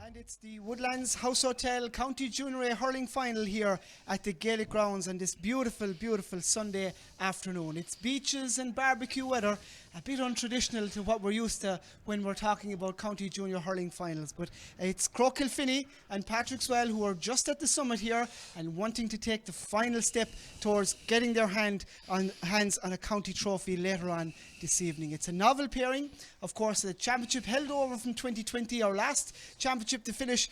And it's the Woodlands House Hotel County Junior A hurling final here at the Gaelic Grounds on this beautiful, beautiful Sunday afternoon. It's beaches and barbecue weather, a bit untraditional to what we're used to when we're talking about county junior hurling finals. But it's Croagh, Kilfinny and Patrickswell who are just at the summit here and wanting to take the final step towards getting their hands on a county trophy later on this evening. It's a novel pairing. Of course, the championship held over from 2020, our last championship to finish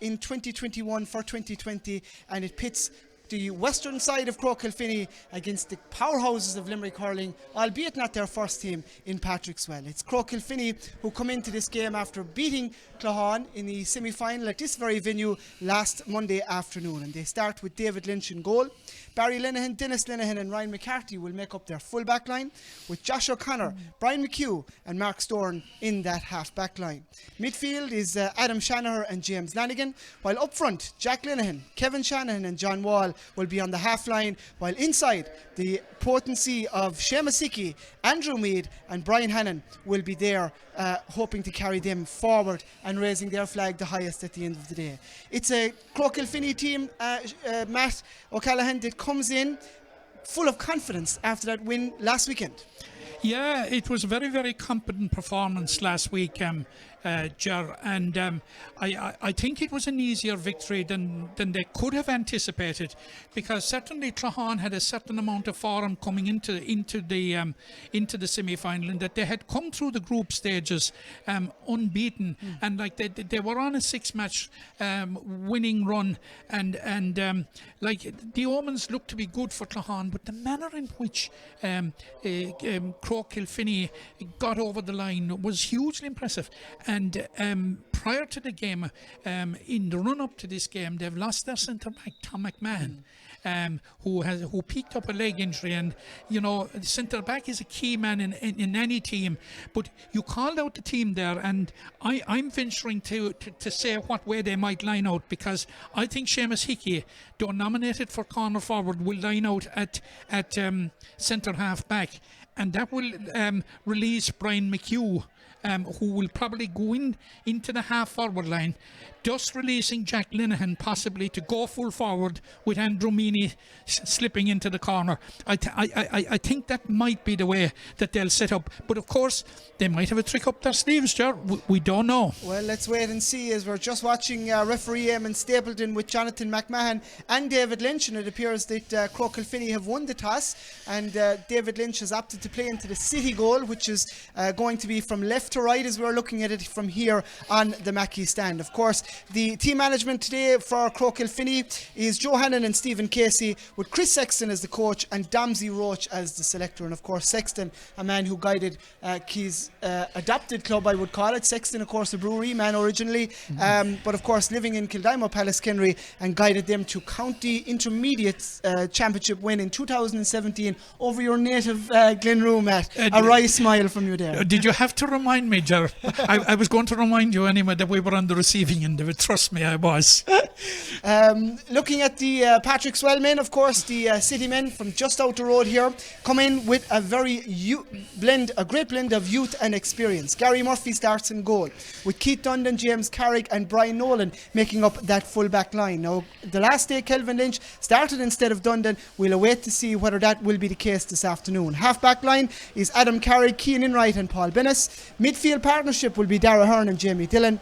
in 2021 for 2020, and it pits the western side of Croagh Kilfinny against the powerhouses of Limerick hurling, albeit not their first team in Patrickswell. It's Croagh Kilfinny who come into this game after beating Croagh in the semi-final at this very venue last Monday afternoon, and they start with David Lynch in goal. Barry Linehan, Dennis Linehan and Ryan McCarthy will make up their full back line, with Josh O'Connor, Brian McHugh and Mark Storn in that half back line. Midfield is Adam Shanaher and James Lanigan, while up front Jack Linehan, Kevin Shanahan and John Wall will be on the half line, while inside the potency of Seamus Hickey, Andrew Mead and Brian Hannon will be there, hoping to carry them forward and raising their flag the highest at the end of the day. It's a Croagh Kilfinny team, Matt O'Callaghan, that comes in full of confidence after that win last weekend. Yeah, it was a very, very competent performance last week, Ger, and I think it was an easier victory than they could have anticipated, because certainly Croagh had a certain amount of form coming into the semi-final, and that they had come through the group stages unbeaten, and like they were on a 6-match winning run, and like the omens looked to be good for Croagh, but the manner in which Croagh Kilfinny got over the line was hugely impressive. And prior to the game, in the run-up to this game, they've lost their centre-back, Tom McMahon, who picked up a leg injury. And, you know, the centre-back is a key man in any team. But you called out the team there, and I'm venturing to say what way they might line out, because I think Seamus Hickey, though nominated for corner forward, will line out at centre-half back. And that will release Brian McHugh, who will probably go into the half-forward line, just releasing Jack Linehan possibly to go full forward with Andrew Meany slipping into the corner. I think that might be the way that they'll set up. But of course, they might have a trick up their sleeves, Ger. We don't know. Well, let's wait and see, as we're just watching referee Eamon Stapleton with Jonathan McMahon and David Lynch, and it appears that Croagh Kilfinny have won the toss, and David Lynch has opted to play into the City goal, which is going to be from left to right as we're looking at it from here on the Mackey stand. Of course, the team management today for Croagh Kilfinny is Joe Hannon and Stephen Casey, with Chris Sexton as the coach and Domsey Roach as the selector. And of course, Sexton, a man who guided Key's adopted club, I would call it. Sexton, of course, a brewery man originally, but of course living in Kildimo, Pallaskenry, and guided them to county intermediate championship win in 2017 over your native Glenroe, Matt. A wry smile from you there. Did you have to remind me, Ger? I was going to remind you anyway that we were on the receiving end of it. Trust me, I was. Looking at the Patrickswell men, of course, the city men from just out the road here come in with a very a great blend of youth and experience. Gary Murphy starts in goal, with Keith Dundon, James Carrick and Brian Nolan making up that full back line. Now, the last day Kelvin Lynch started instead of Dundon. We'll await to see whether that will be the case this afternoon. Half back line is Adam Carrick, Cian Enright and Paul Bennis. Midfield partnership will be Dara Hearn and Jamie Dillon.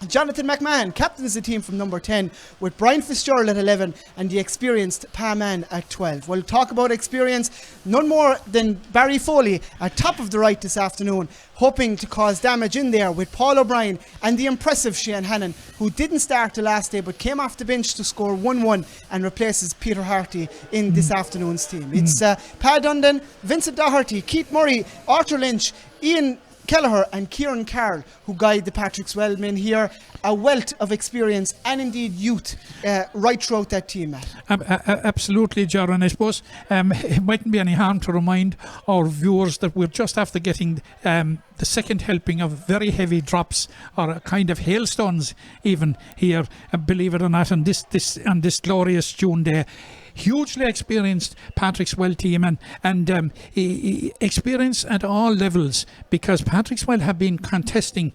Jonathan McMahon captains the team from number 10, with Brian Fitzgerald at 11 and the experienced Paman at 12. We'll talk about experience, none more than Barry Foley at top of the right this afternoon, hoping to cause damage in there, with Paul O'Brien and the impressive Shane Hannon, who didn't start the last day but came off the bench to score 1-1 and replaces Peter Harty in this afternoon's team. It's Pa Dundon, Vincent Doherty, Keith Murray, Arthur Lynch, Ian Kelleher and Kieran Carroll who guide the Patrickswell men here. A wealth of experience and indeed youth right throughout that team, Matt. Absolutely, Ger, and I suppose it mightn't be any harm to remind our viewers that we're just after getting the second helping of very heavy drops, or a kind of hailstones even here, believe it or not, on this glorious June day. hugely experienced Patrickswell team, and experience at all levels, because Patrickswell have been contesting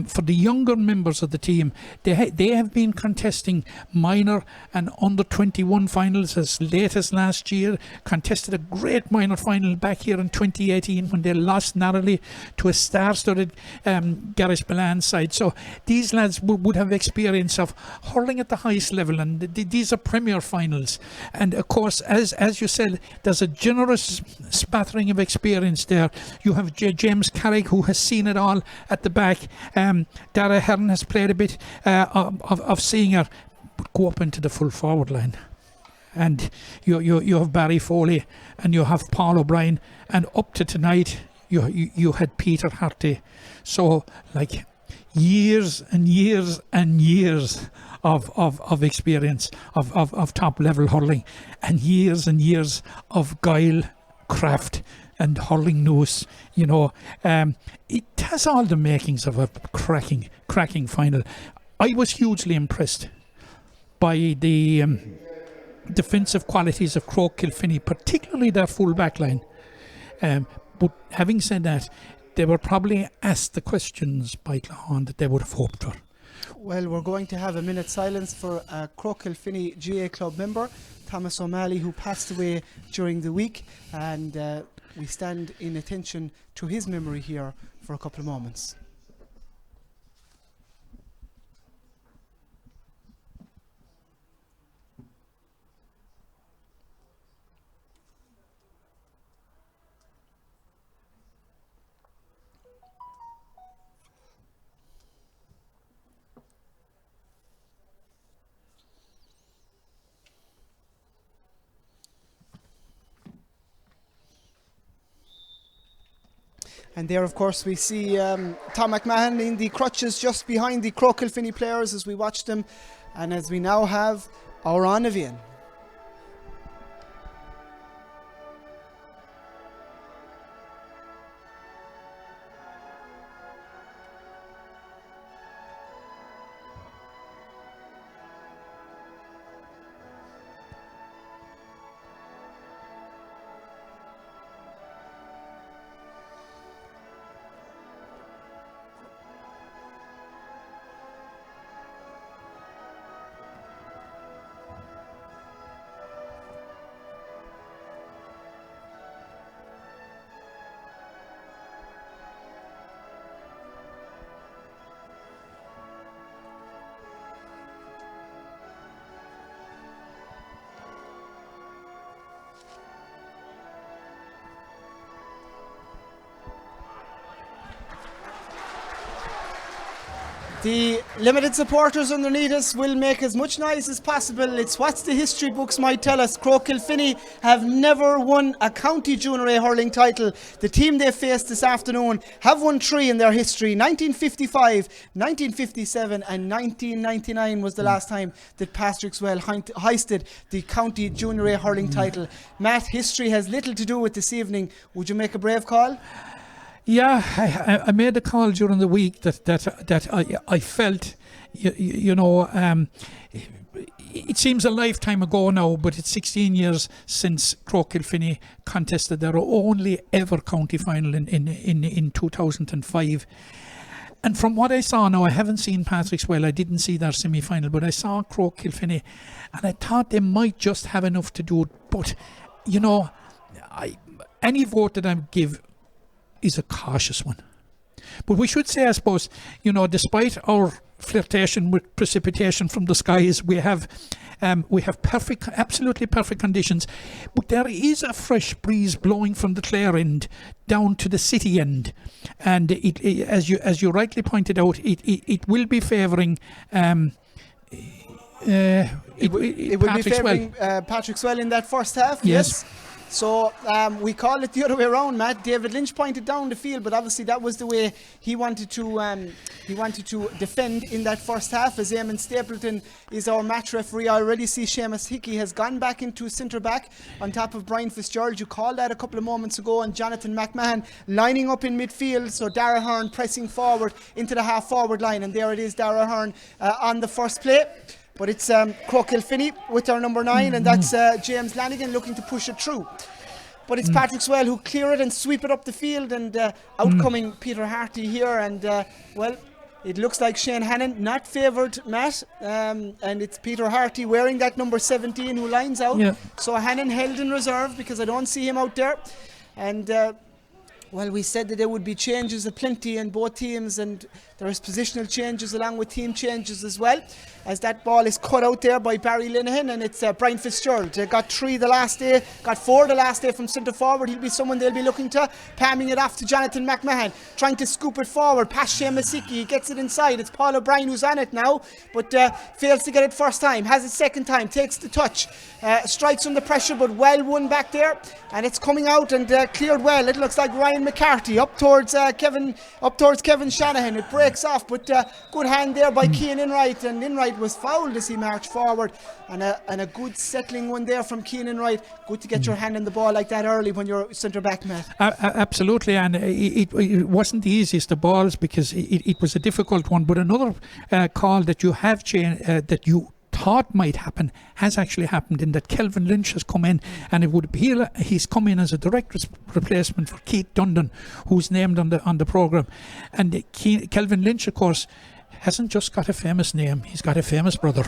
for the younger members of the team. They have been contesting minor and under 21 finals as late as last year. Contested a great minor final back here in 2018 when they lost narrowly to a star-studded Garishballan side. So these lads would have experience of hurling at the highest level, and these are premier finals. And of course, as you said, there's a generous spattering of experience there. You have James Carrick, who has seen it all at the back. Dara Hearn has played a bit of senior, but go up into the full forward line. And you have Barry Foley, and you have Paul O'Brien, and up to tonight you had Peter Harty. So like years and years and years of experience of top level hurling, and years of guile, craft and hurling nous. It has all the makings of a cracking final. I was hugely impressed by the defensive qualities of Croagh Kilfinny, particularly their full back line. But having said that, they were probably asked the questions by Claughon that they would have hoped for. Well, we're going to have a minute's silence for a Croagh Kilfinny GA club member, Thomas O'Malley, who passed away during the week, and we stand in attention to his memory here for a couple of moments. And there, of course, we see Tom McMahon in the crutches just behind the Croagh Kilfinny players as we watch them, and as we now have our Anavian. The limited supporters underneath us will make as much noise as possible. It's what the history books might tell us. Croagh Kilfinny have never won a county junior A hurling title. The team they faced this afternoon have won 3 in their history. 1955, 1957 and 1999 was the last time that Patrickswell hoisted the county junior A hurling title. Matt, history has little to do with this evening. Would you make a brave call? Yeah, I made a call during the week that I felt, it seems a lifetime ago now, but it's 16 years since Croagh Kilfinny contested their only ever county final in 2005. And from what I saw now, I haven't seen Patrickswell, I didn't see their semi-final, but I saw Croagh Kilfinny, and I thought they might just have enough to do it. But, any vote that I give is a cautious one. But we should say, I suppose, despite our flirtation with precipitation from the skies, we have absolutely perfect conditions. But there is a fresh breeze blowing from the Clare end down to the city end, and it as you rightly pointed out, it will be favouring. It will be favouring Patrickswell in that first half. Yes. So we call it the other way around, Matt. David Lynch pointed down the field, but obviously that was the way he wanted to defend in that first half. As Eamon Stapleton is our match referee, I already see Seamus Hickey has gone back into centre back on top of Brian Fitzgerald. You called that a couple of moments ago, and Jonathan McMahon lining up in midfield. So Dara Hearn pressing forward into the half forward line, and there it is, Dara Hearn on the first play. But it's Croagh Kilfinny with our number 9, and that's James Lanigan looking to push it through. But it's Patrickswell who clear it and sweep it up the field, and outcoming Peter Harty here. And well, it looks like Shane Hannon not favoured, Matt, and it's Peter Harty wearing that number 17 who lines out. Yeah. So Hannon held in reserve because I don't see him out there. And well, we said that there would be changes aplenty in both teams, and there is positional changes along with team changes as well, as that ball is cut out there by Barry Linehan, and it's Brian Fitzgerald. Got 3 the last day, got 4 the last day from centre forward. He'll be someone they'll be looking to, palming it off to Jonathan McMahon, trying to scoop it forward past Shane Masicki. He gets it inside. It's Paul O'Brien who's on it now, but fails to get it first time, has it second time, takes the touch, strikes under pressure, but well won back there, and it's coming out and cleared well. It looks like Ryan McCarthy up towards Kevin Shanahan. It breaks off, but good hand there by Cian Enright, and Enright was fouled as he marched forward, and a good settling one there from Cian Enright. Good to get your hand on the ball like that early when you're centre back, Matt. Absolutely, and it wasn't the easiest of balls because it was a difficult one, but another call that you have that you thought might happen has actually happened, in that Kelvin Lynch has come in, and it would appear he's come in as a direct replacement for Keith Dundon, who's named on the programme. And Kelvin Lynch, of course, hasn't just got a famous name, he's got a famous brother.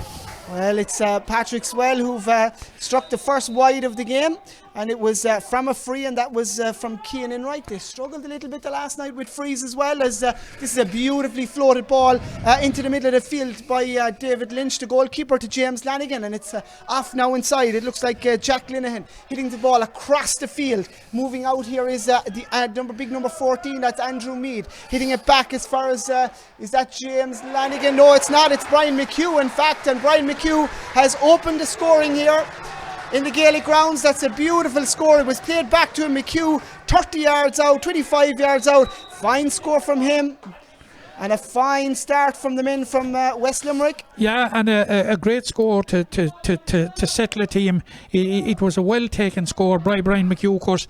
Well, it's Patrickswell who've struck the first wide of the game, and it was from a free, and that was from Cian Enright. They struggled a little bit the last night with frees as well, as this is a beautifully floated ball into the middle of the field by David Lynch, the goalkeeper, to James Lanigan, and it's off now inside. It looks like Jack Linehan hitting the ball across the field. Moving out here is the big number 14, that's Andrew Mead, hitting it back as far as, is that James Lanigan? No, it's not, it's Brian McHugh in fact, and Brian McHugh has opened the scoring here in the Gaelic grounds. That's a beautiful score. It was played back to him. McHugh 30 yards out, 25 yards out. Fine score from him, and a fine start from the men from West Limerick. Yeah, and a great score to settle a team. It was a well taken score by Brian McHugh, of course.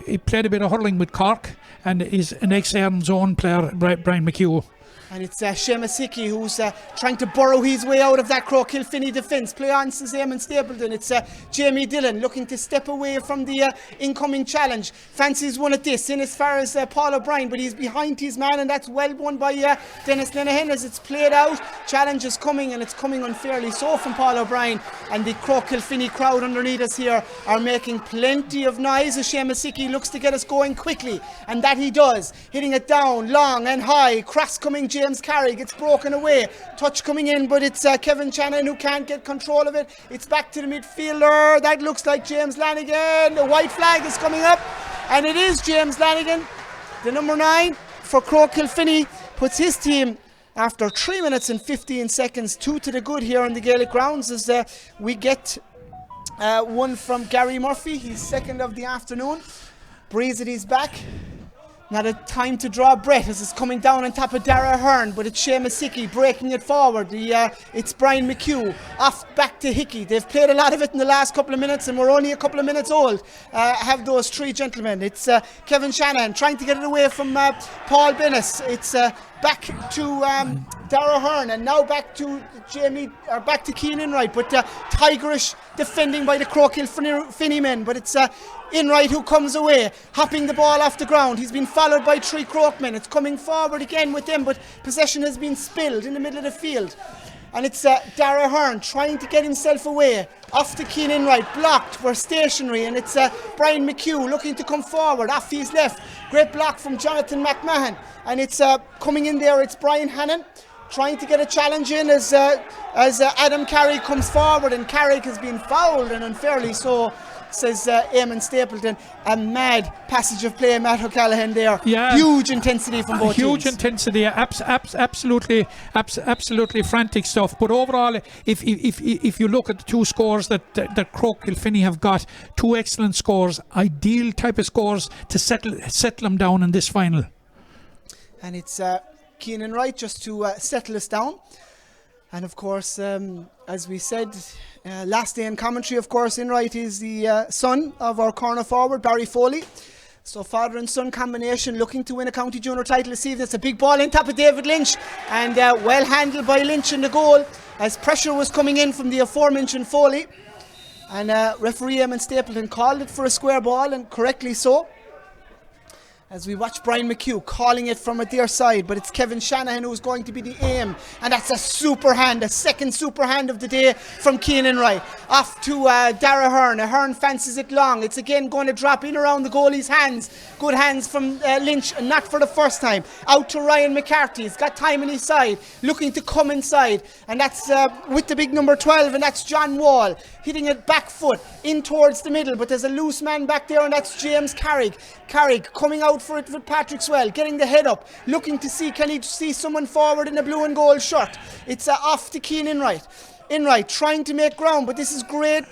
He played a bit of hurling with Cork, and is an ex-Ireland's own player, Brian McHugh. And it's Shane Masicki who's trying to burrow his way out of that Croagh Kilfinny defence. Play on to Eamon Stapleton. It's Jamie Dillon looking to step away from the incoming challenge. Fancies one at this in as far as Paul O'Brien, but he's behind his man, and that's well won by Dennis Linehan as it's played out. Challenge is coming, and it's coming unfairly so from Paul O'Brien. And the Croagh Kilfinny crowd underneath us here are making plenty of noise as Shane Masicki looks to get us going quickly, and that he does. Hitting it down, long and high. Cross coming James Carey gets broken away. Touch coming in, but it's Kevin Shannon who can't get control of it. It's back to the midfielder. That looks like James Lanigan. The white flag is coming up, and it is James Lanigan, the number 9 for Croagh Kilfinny, puts his team after 3 minutes and 15 seconds 2 to the good here on the Gaelic grounds, as we get one from Gary Murphy. He's second of the afternoon. Breeze at his back. Not a time to draw breath as it's coming down on top of Dara Hearn, but it's Shane Masicki breaking it forward. It's Brian McHugh off back to Hickey. They've played a lot of it in the last couple of minutes, and we're only a couple of minutes old. Have those 3 gentlemen. It's Kevin Shanahan trying to get it away from Paul Bennis. It's back to Dara Hearn, and now back to Cian Enright, but tigerish defending by the Croagh Kilfinny men, but it's Enright who comes away, hopping the ball off the ground. He's been followed by 3 Croagh men. It's coming forward again with them, but possession has been spilled in the middle of the field. And it's Dara Hearn trying to get himself away. Off to Cian Enright, blocked, we're stationary, and it's Brian McHugh looking to come forward, off his left. Great block from Jonathan McMahon, and it's coming in there, it's Brian Hannon trying to get a challenge in as Adam Carrick comes forward, and Carrick has been fouled, and unfairly so, says Eamon Stapleton. A mad passage of play, Matt O'Callaghan there. Yeah. Huge intensity from both huge teams. Intensity, absolutely frantic stuff. But overall, if you look at the 2 scores that Croagh Kilfinny have got, 2 excellent scores, ideal type of scores to settle them down in this final. And it's Cian Enright just to settle us down. And of course, as we said, last day in commentary, of course, Enright is the son of our corner forward, Barry Foley. So father and son combination looking to win a county junior title this evening. It's a big ball in top of David Lynch, and well handled by Lynch in the goal. as pressure was coming in from the aforementioned Foley. And referee Eamon Stapleton called it for a square ball, and correctly so. As we watch Brian McHugh calling it from their side, but it's Kevin Shanahan who's going to be the aim, and that's a super hand, a second super hand of the day from Keenan Wright. Off to Dara Hearn. Hearn fancies it long. It's again going to drop in around the goalie's hands. Good hands from Lynch, and not for the first time. Out to Ryan McCarthy. He's got time on his side, looking to come inside, and that's with the big number 12, and that's John Wall hitting it back foot in towards the middle, but there's a loose man back there, and that's James Carrick. Carrick coming out for it with Patrickswell, getting the head up, looking to see, can he see someone forward in a blue and gold shirt. It's off to Keenan Wright. Enright trying to make ground, but this is great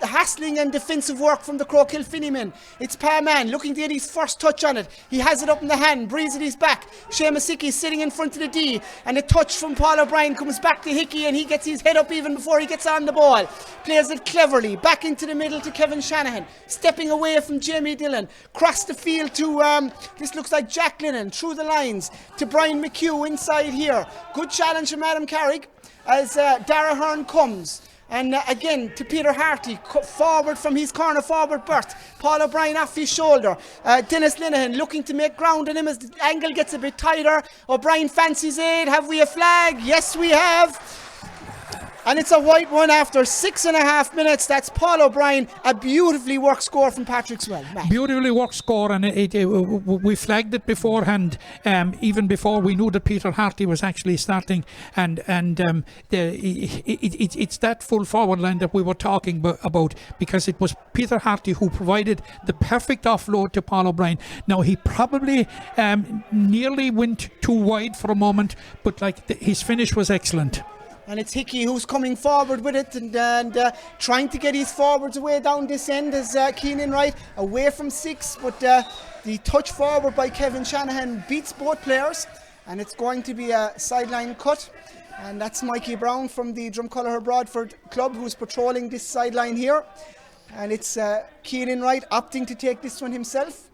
hassling and defensive work from the Croagh Kilfinny men. It's Parman looking to get his first touch on it. He has it up in the hand, breathes at his back. Seamus Hickey sitting in front of the D, and a touch from Paul O'Brien comes back to Hickey, and he gets his head up even before he gets on the ball. Plays it cleverly, back into the middle to Kevin Shanahan, stepping away from Jamie Dillon, cross the field to, this looks like Jack Lennon, through the lines to Brian McHugh inside here. Good challenge from Adam Carrick as Dara Hearn comes, and again to Peter Harty forward from his corner forward berth. Paul O'Brien off his shoulder. Dennis Linehan looking to make ground on him as the angle gets a bit tighter. O'Brien fancies it. Have we a flag? Yes, we have. And it's a white one after 6.5 minutes. That's Paul O'Brien. A beautifully worked score from Patrickswell. Beautifully worked score, and we flagged it beforehand, even before we knew that Peter Harty was actually starting. And it's that full forward line that we were talking about, because it was Peter Harty who provided the perfect offload to Paul O'Brien. Now, he probably nearly went too wide for a moment, but his finish was excellent. And it's Hickey who's coming forward with it and trying to get his forwards away down this end as Keenan Wright away from 6, but the touch forward by Kevin Shanahan beats both players, and it's going to be a sideline cut, and that's Mikey Brown from the Drumcolliher Broadford club who's patrolling this sideline here, and it's Keenan Wright opting to take this one himself.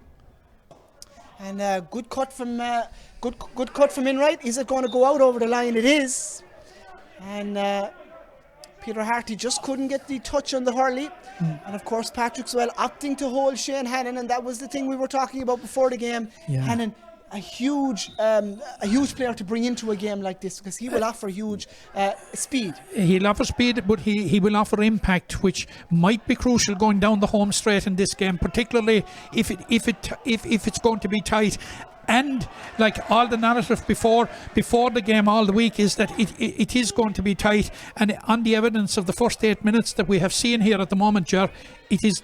And good cut from good cut from Enright. Is it going to go out over the line? It is. And Peter Harty just couldn't get the touch on the hurley. And of course Patrickswell opting to hold Shane Hannon, and that was the thing we were talking about before the game. Hannon, a huge player to bring into a game like this, because he will offer huge speed. He'll offer speed, but he will offer impact, which might be crucial going down the home straight in this game, particularly if it's going to be tight. And like all the narrative before the game all the week is that it is going to be tight, and on the evidence of the first 8 minutes that we have seen here at the moment, Ger,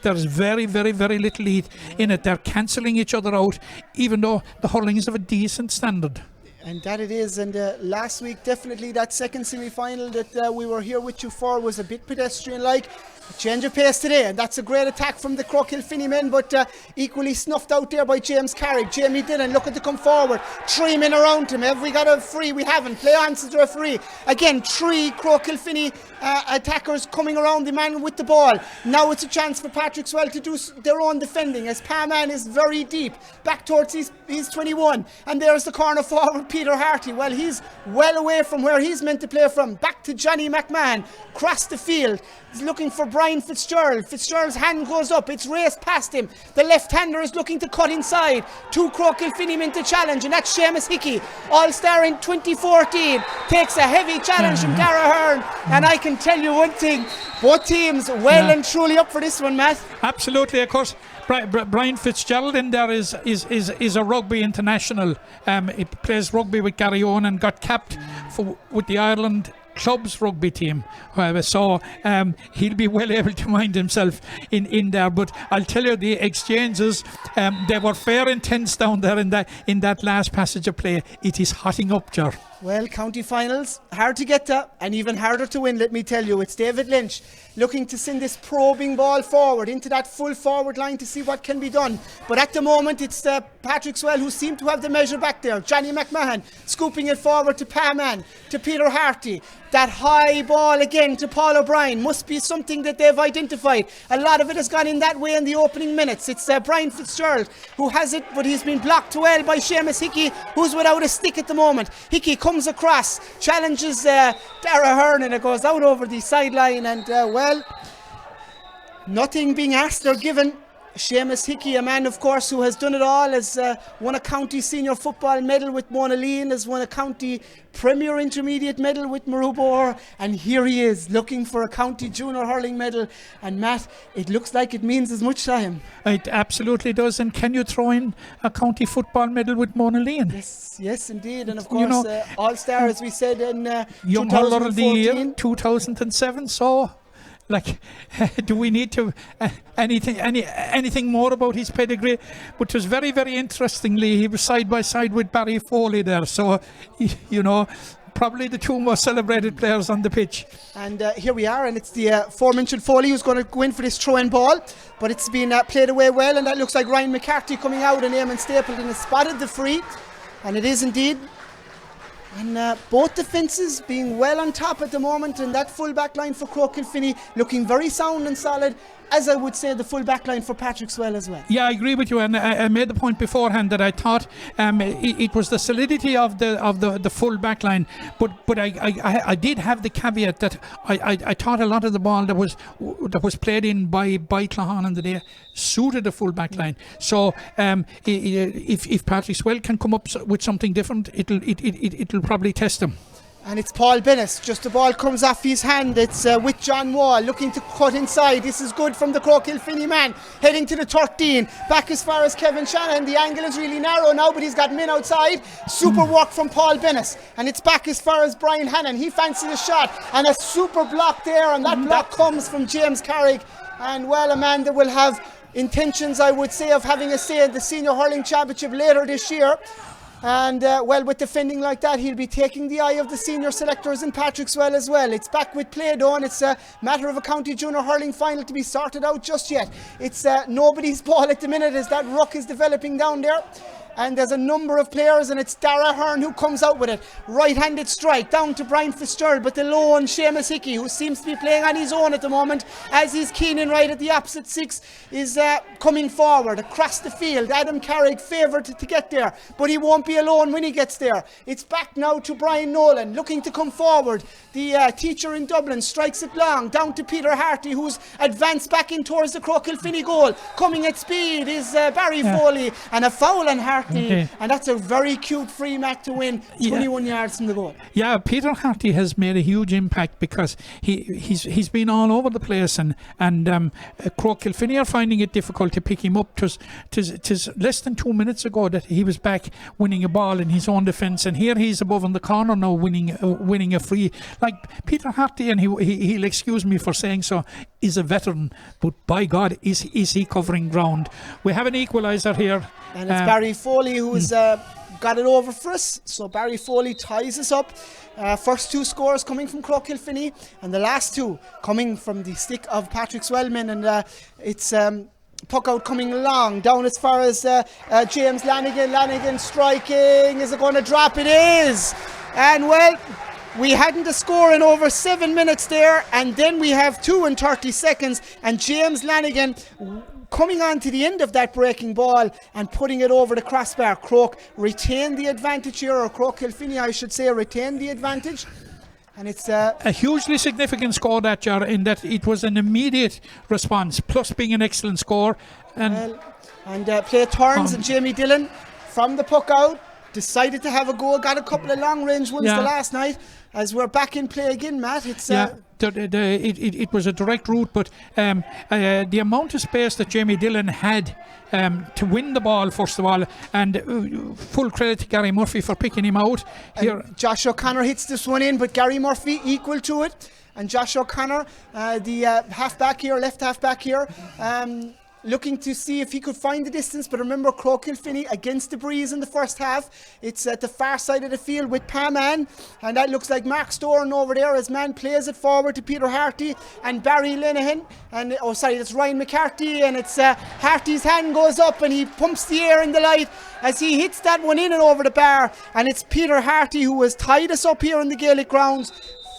there's very, very, very little heat in it. They're cancelling each other out, even though the hurling is of a decent standard. And that it is, and last week definitely that second semi-final that we were here with you for was a bit pedestrian-like. Change of pace today, and that's a great attack from the Croagh Kilfinny men, but equally snuffed out there by James Carrick. Jamie Dillon looking to come forward. 3 men around him. Have we got a free? We haven't. Play on to the referee. Again, 3 Croagh Kilfinny attackers coming around the man with the ball. Now it's a chance for Patrickswell to do their own defending, as Parman is very deep back towards his 21, and there's the corner forward Peter Harty. Well, he's well away from where he's meant to play from. Back to Johnny McMahon, cross the field. He's looking for Brian Fitzgerald. Fitzgerald's hand goes up. It's raced past him. The left-hander is looking to cut inside. 2 Croagh Kilfinny men to challenge, and that's Seamus Hickey, All-Star in 2014. Takes a heavy challenge from Dara Hearn, and I can tell you one thing, both teams well and truly up for this one, Matt. Absolutely, of course. Brian Fitzgerald in there is a rugby international. He plays rugby with Garryowen and got capped with the Ireland club's rugby team, so he'll be well able to mind himself in there. But I'll tell you, the exchanges, they were fair intense down there in that last passage of play. It is hotting up, Ger. Well, county finals, hard to get to and even harder to win, let me tell you. It's David Lynch looking to send this probing ball forward into that full forward line to see what can be done. But at the moment, it's Patrickswell, who seem to have the measure back there. Johnny McMahon scooping it forward to Paman, to Peter Harty. That high ball again to Paul O'Brien must be something that they've identified. A lot of it has gone in that way in the opening minutes. It's Brian Fitzgerald who has it, but he's been blocked well by Seamus Hickey, who's without a stick at the moment. Hickey comes across, challenges Dara Hearn, and it goes out over the sideline, and nothing being asked or given. Seamus Hickey, a man of course who has done it all, has won a county senior football medal with Mona Lean, has won a county premier intermediate medal with Marubor, and here he is looking for a county junior hurling medal. And Matt, it looks like it means as much to him. It absolutely does. And can you throw in a county football medal with Mona Lean? Yes indeed. And of course All-Star, as we said, in Young 2014. Hurler of the Year 2007. So do we need to anything more about his pedigree? But it was very, very interestingly, he was side by side with Barry Foley there. So, probably the two most celebrated players on the pitch. And here we are, and it's the aforementioned Foley who's going to go in for this throw-in ball, but it's been played away well, and that looks like Ryan McCarthy coming out, and Eamon Stapleton has spotted the free, and it is indeed. And both defences being well on top at the moment, and that full back line for Croagh Kilfinny looking very sound and solid, as I would say the full back line for Patrickswell as well. Yeah, I agree with you, and I made the point beforehand that I thought it was the solidity of the full back line, but I did have the caveat that I thought a lot of the ball that was played in by Clahan on the day suited the full back line. So if Patrickswell can come up with something different, it'll probably test them. And it's Paul Bennett, just the ball comes off his hand. It's with John Wall looking to cut inside. This is good from the Croagh Kilfinny man, heading to the 13, back as far as Kevin Shannon. The angle is really narrow now, but he's got men outside. Super work from Paul Bennett, and it's back as far as Brian Hannon. He fancies a shot, and a super block there, and that block comes from James Carrick. And well, a man that will have intentions, I would say, of having a say in the Senior Hurling Championship later this year. And with defending like that, he'll be taking the eye of the senior selectors in Patrickswell as well. It's back with play though, and it's a matter of a county junior hurling final to be sorted out just yet. It's nobody's ball at the minute as that ruck is developing down there. And there's a number of players, and it's Dara Hearn who comes out with it. Right-handed strike down to Brian Fitzgerald, but the lone Seamus Hickey, who seems to be playing on his own at the moment, as he's Keenan right at the opposite six, is coming forward across the field. Adam Carrick favoured to get there, but he won't be alone when he gets there. It's back now to Brian Nolan, looking to come forward. The teacher in Dublin strikes it long, down to Peter Harty, who's advanced back in towards the Croagh Kilfinny goal. Coming at speed is Barry Foley, and a foul on Harty. Okay. And that's a very cute free mat to win 21 yards from the goal. Yeah, Peter Harty has made a huge impact because he's been all over the place, and Croagh Kilfinny are finding it difficult to pick him up. Tis less than 2 minutes ago that he was back winning a ball in his own defence, and here he's above in the corner now winning a free. Like Peter Harty, and he'll excuse me for saying so, is a veteran, but by God is he covering ground. We have an equaliser here. And it's Barry Foley who's got it over for us. So Barry Foley ties us up. First two scores coming from Croagh Kilfinny, and the last two coming from the stick of Patrickswell men. And it's puck out coming long, down as far as James Lanigan. Lanigan striking. Is it going to drop? It is. And well, we hadn't a score in over 7 minutes there, and then we have 2 in 30 seconds, and James Lanigan coming on to the end of that breaking ball and putting it over the crossbar. Croagh retained the advantage here, or Croagh Kilfinny I should say retained the advantage. And it's a hugely significant score that year, in that it was an immediate response, plus being an excellent score. And play turns, and Jamie Dillon from the puck out decided to have a go, got a couple of long range ones the last night. As we're back in play again, Matt, it's it was a direct route, but the amount of space that Jamie Dillon had to win the ball, first of all, and full credit to Gary Murphy for picking him out. Here, Josh O'Connor hits this one in, but Gary Murphy equal to it, and Josh O'Connor, the half back here, left half back here, looking to see if he could find the distance. But remember, Croagh Kilfinny against the breeze in the first half. It's at the far side of the field with Paman, and that looks like Mark Storen over there as man plays it forward to Peter Harty and Barry Linehan. And that's Ryan McCarthy, and it's Harty's hand goes up and he pumps the air in the light as he hits that one in and over the bar. And it's Peter Harty who has tied us up here in the Gaelic grounds.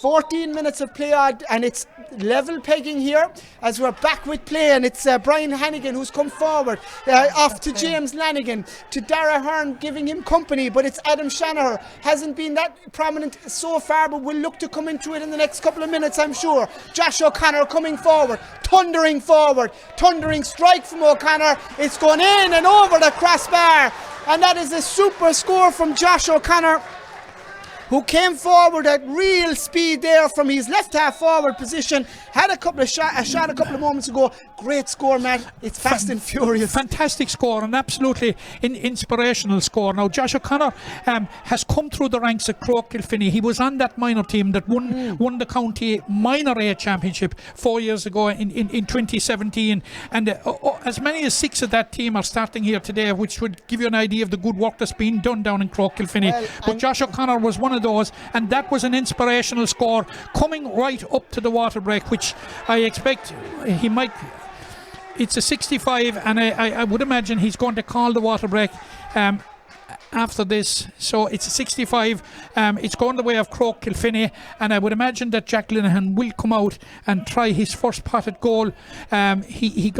14 minutes of play odd, and it's level pegging here as we're back with play, and it's Brian Hannigan who's come forward off to James Lanigan, to Dara Hearn giving him company, but it's Adam Shanaher. Hasn't been that prominent so far, but will look to come into it in the next couple of minutes, I'm sure. Josh O'Connor coming forward, thundering strike from O'Connor. It's gone in and over the crossbar, and that is a super score from Josh O'Connor, who came forward at real speed there from his left half forward position. Had a shot a couple of moments ago. Great score, Matt. It's fast and furious. Fantastic score, and absolutely inspirational score. Now, Josh O'Connor has come through the ranks at Croagh Kilfinny. He was on that minor team that won the county minor A championship 4 years ago in 2017. And as many as 6 of that team are starting here today, which would give you an idea of the good work that's been done down in Croagh Kilfinny. But Josh O'Connor was one of those, and that was an inspirational score coming right up to the water break, which I expect he might. It's a 65, and I would imagine he's going to call the water break after this. So it's a 65. It's going the way of Croagh Kilfinny, and I would imagine that Jack Linehan will come out and try his first potted goal. He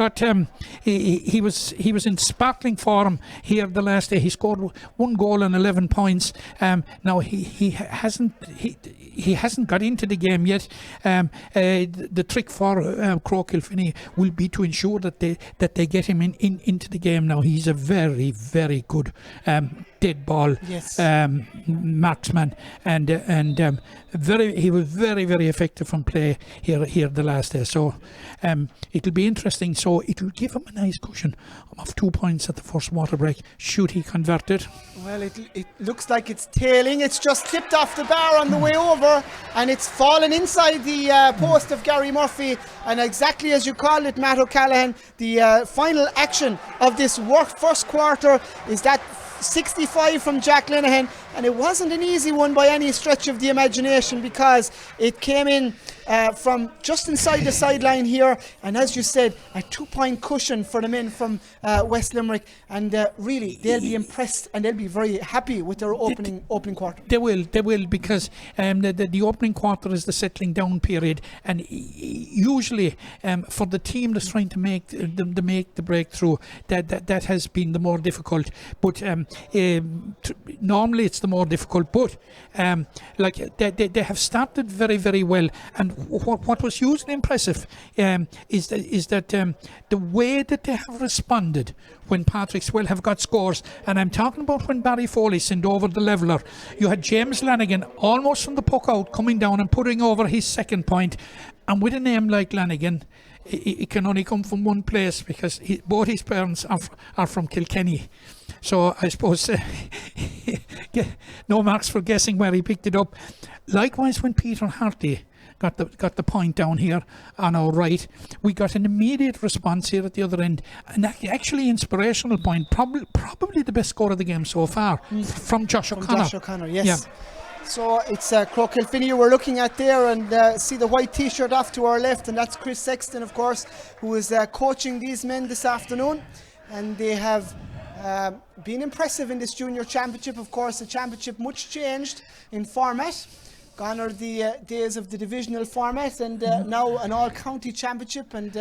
was in sparkling form here the last day. He scored 1 goal and 11 points. Now he hasn't got into the game yet. The trick for Croagh Kilfinny will be to ensure that they get him into the game. Now he's a very, very good dead ball marksman, and he was very, very effective from play here the last day. So it'll be interesting. So it'll give him a nice cushion of 2 points at the first water break should he convert it. Well, it looks like it's tailing. It's just tipped off the bar on the way over, and it's fallen inside the post of Gary Murphy. And exactly as you called it, Matt O'Callaghan, the final action of this first quarter is that 65 from Jack Linehan, and it wasn't an easy one by any stretch of the imagination, because it came in from just inside the sideline here, and as you said, a 2-point cushion for the men from West Limerick, and really they'll be impressed and they'll be very happy with their opening quarter. They will, because the opening quarter is the settling down period, and usually for the team that's trying to make the breakthrough, that has been the more difficult. But normally it's the more difficult, but they have started very, very well. And what was hugely impressive is that the way that they have responded when Patrickswell have got scores, and I'm talking about when Barry Foley sent over the leveller. You had James Lanigan almost from the puck out coming down and putting over his second point, and with a name like Lanigan, it can only come from one place, because both his parents are from Kilkenny. So I suppose no marks for guessing where he picked it up. Likewise, when Peter Harty got the point down here on our right, we got an immediate response here at the other end, and actually inspirational point, probably the best score of the game so far from Josh O'Connor. Josh O'Connor, yes. Yeah. So it's Croagh Kilfinny we're looking at there, and see the white t-shirt off to our left, and that's Chris Sexton, of course, who is coaching these men this afternoon, and they have been impressive in this junior championship. Of course, the championship much changed in format. Gone are the days of the divisional format, and now an all-county championship, and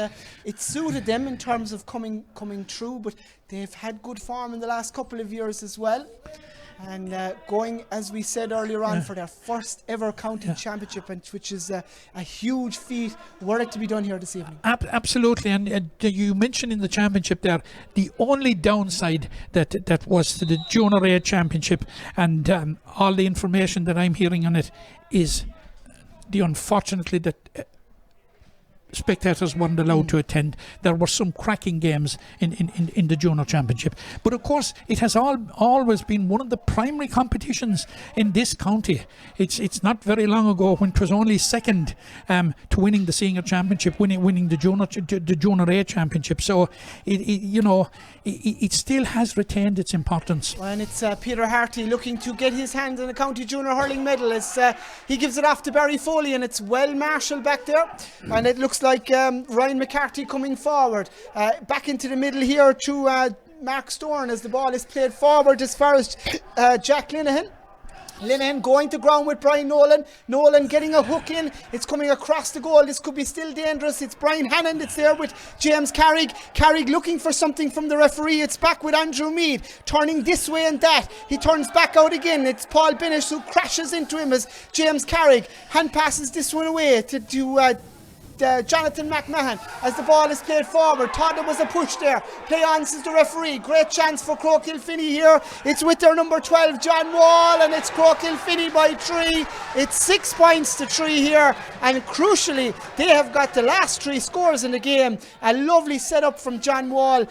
it suited them in terms of coming through, but they've had good form in the last couple of years as well, and going, as we said earlier on, for their first ever county championship, and which is a huge feat. Were it to be done here this evening. Absolutely, and you mentioned in the championship there, the only downside that was to the Junior A championship, and all the information that I'm hearing on it is unfortunately that spectators weren't allowed to attend. There were some cracking games in the Junior Championship. But of course, it has always been one of the primary competitions in this county. It's not very long ago when it was only second to winning the Senior Championship, winning the Junior A Championship. So, it still has retained its importance. And it's Peter Harty looking to get his hands on a county junior hurling medal as he gives it off to Barry Foley, and it's well marshalled back there. And it looks like Ryan McCarthy coming forward. Back into the middle here to Mark Storn as the ball is played forward as far as Jack Linehan. Linehan going to ground with Brian Nolan. Nolan getting a hook in. It's coming across the goal. This could be still dangerous. It's Brian Hannon that's there with James Carrick. Carrick looking for something from the referee. It's back with Andrew Mead. Turning this way and that. He turns back out again. It's Paul Binish who crashes into him as James Carrick hand passes this one away to Jonathan McMahon as the ball is played forward. Thought there was a push there. Play on, says the referee. Great chance for Croagh Kilfinny here. It's with their number 12, John Wall, and it's Croagh Kilfinny by 3. It's 6 points to 3 here, and crucially, they have got the last 3 scores in the game. A lovely setup from John Wall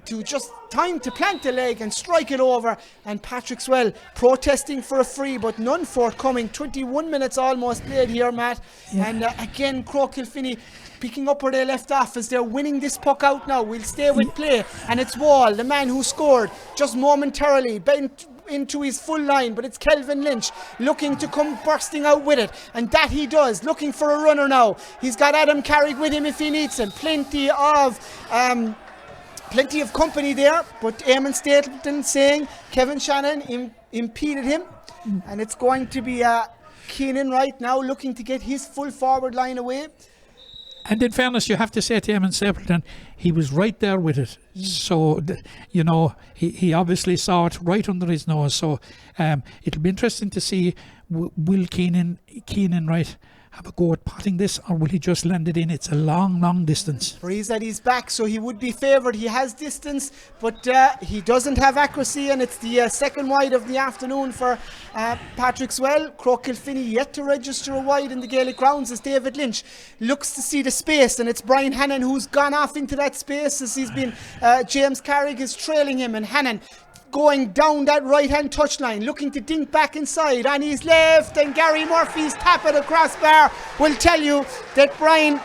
to just time to plant the leg and strike it over, and Patrickswell protesting for a free but none forthcoming. 21 minutes almost played here, Matt. And again Croagh Kilfinny picking up where they left off as they're winning this puck out now. We'll stay with play, and it's Wall, the man who scored just momentarily, bent into his full line, but it's Kelvin Lynch looking to come bursting out with it, and that he does, looking for a runner now. He's got Adam Carrick with him if he needs him. Plenty of company there, but Eamon Stapleton saying Kevin Shannon impeded him, and it's going to be Keenan Wright now looking to get his full forward line away. And in fairness, you have to say to Eamon Stapleton, he was right there with it. So, he obviously saw it right under his nose. So it'll be interesting to see, will Keenan Wright have a go at potting this, or will he just land it in? It's a long distance. He's at his back, so he would be favoured. He has distance, but he doesn't have accuracy, and it's the second wide of the afternoon for Patrickswell. Croagh Kilfinny yet to register a wide in the Gaelic grounds as David Lynch looks to see the space, and it's Brian Hannon who's gone off into that space as he's been James Carrick is trailing him, and Hannon going down that right-hand touchline, looking to dink back inside on his left, and Gary Murphy's tap at the crossbar will tell you that Brian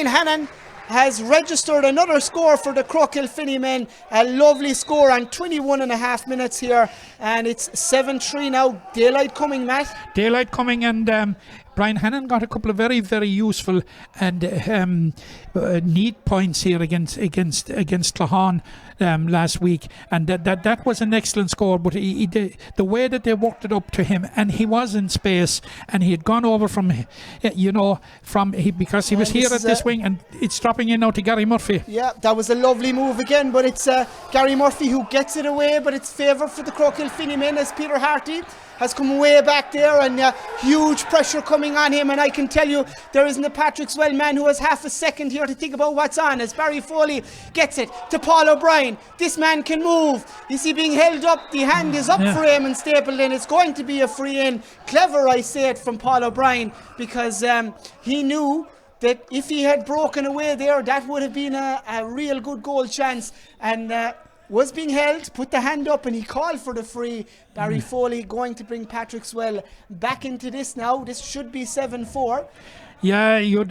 Hannon has registered another score for the Croagh Kilfinny men. A lovely score on 21 and a half minutes here, and it's 7-3 now. Daylight coming, Matt. Daylight coming, and Brian Hannon got a couple of very, very useful and neat points here against Claughaun last week, and that was an excellent score. But the way that they worked it up to him, and he was in space, and he had gone over because he was here at this wing, and it's dropping in now to Gary Murphy. Yeah, that was a lovely move again, but it's Gary Murphy who gets it away, but it's favour for the Croagh Kilfinny men as Peter Harty has come way back there, and huge pressure coming on him, and I can tell you there isn't a Patrickswell man who has half a second here to think about what's on as Barry Foley gets it to Paul O'Brien. This man can move. Is he being held up? The hand is up for Eamon Stapleton. It's going to be a free in. Clever, I say it, from Paul O'Brien, because he knew that if he had broken away there, that would have been a real good goal chance, and was being held, put the hand up, and he called for the free. Barry Foley going to bring Patrickswell back into this now. This should be 7-4. Yeah, you'd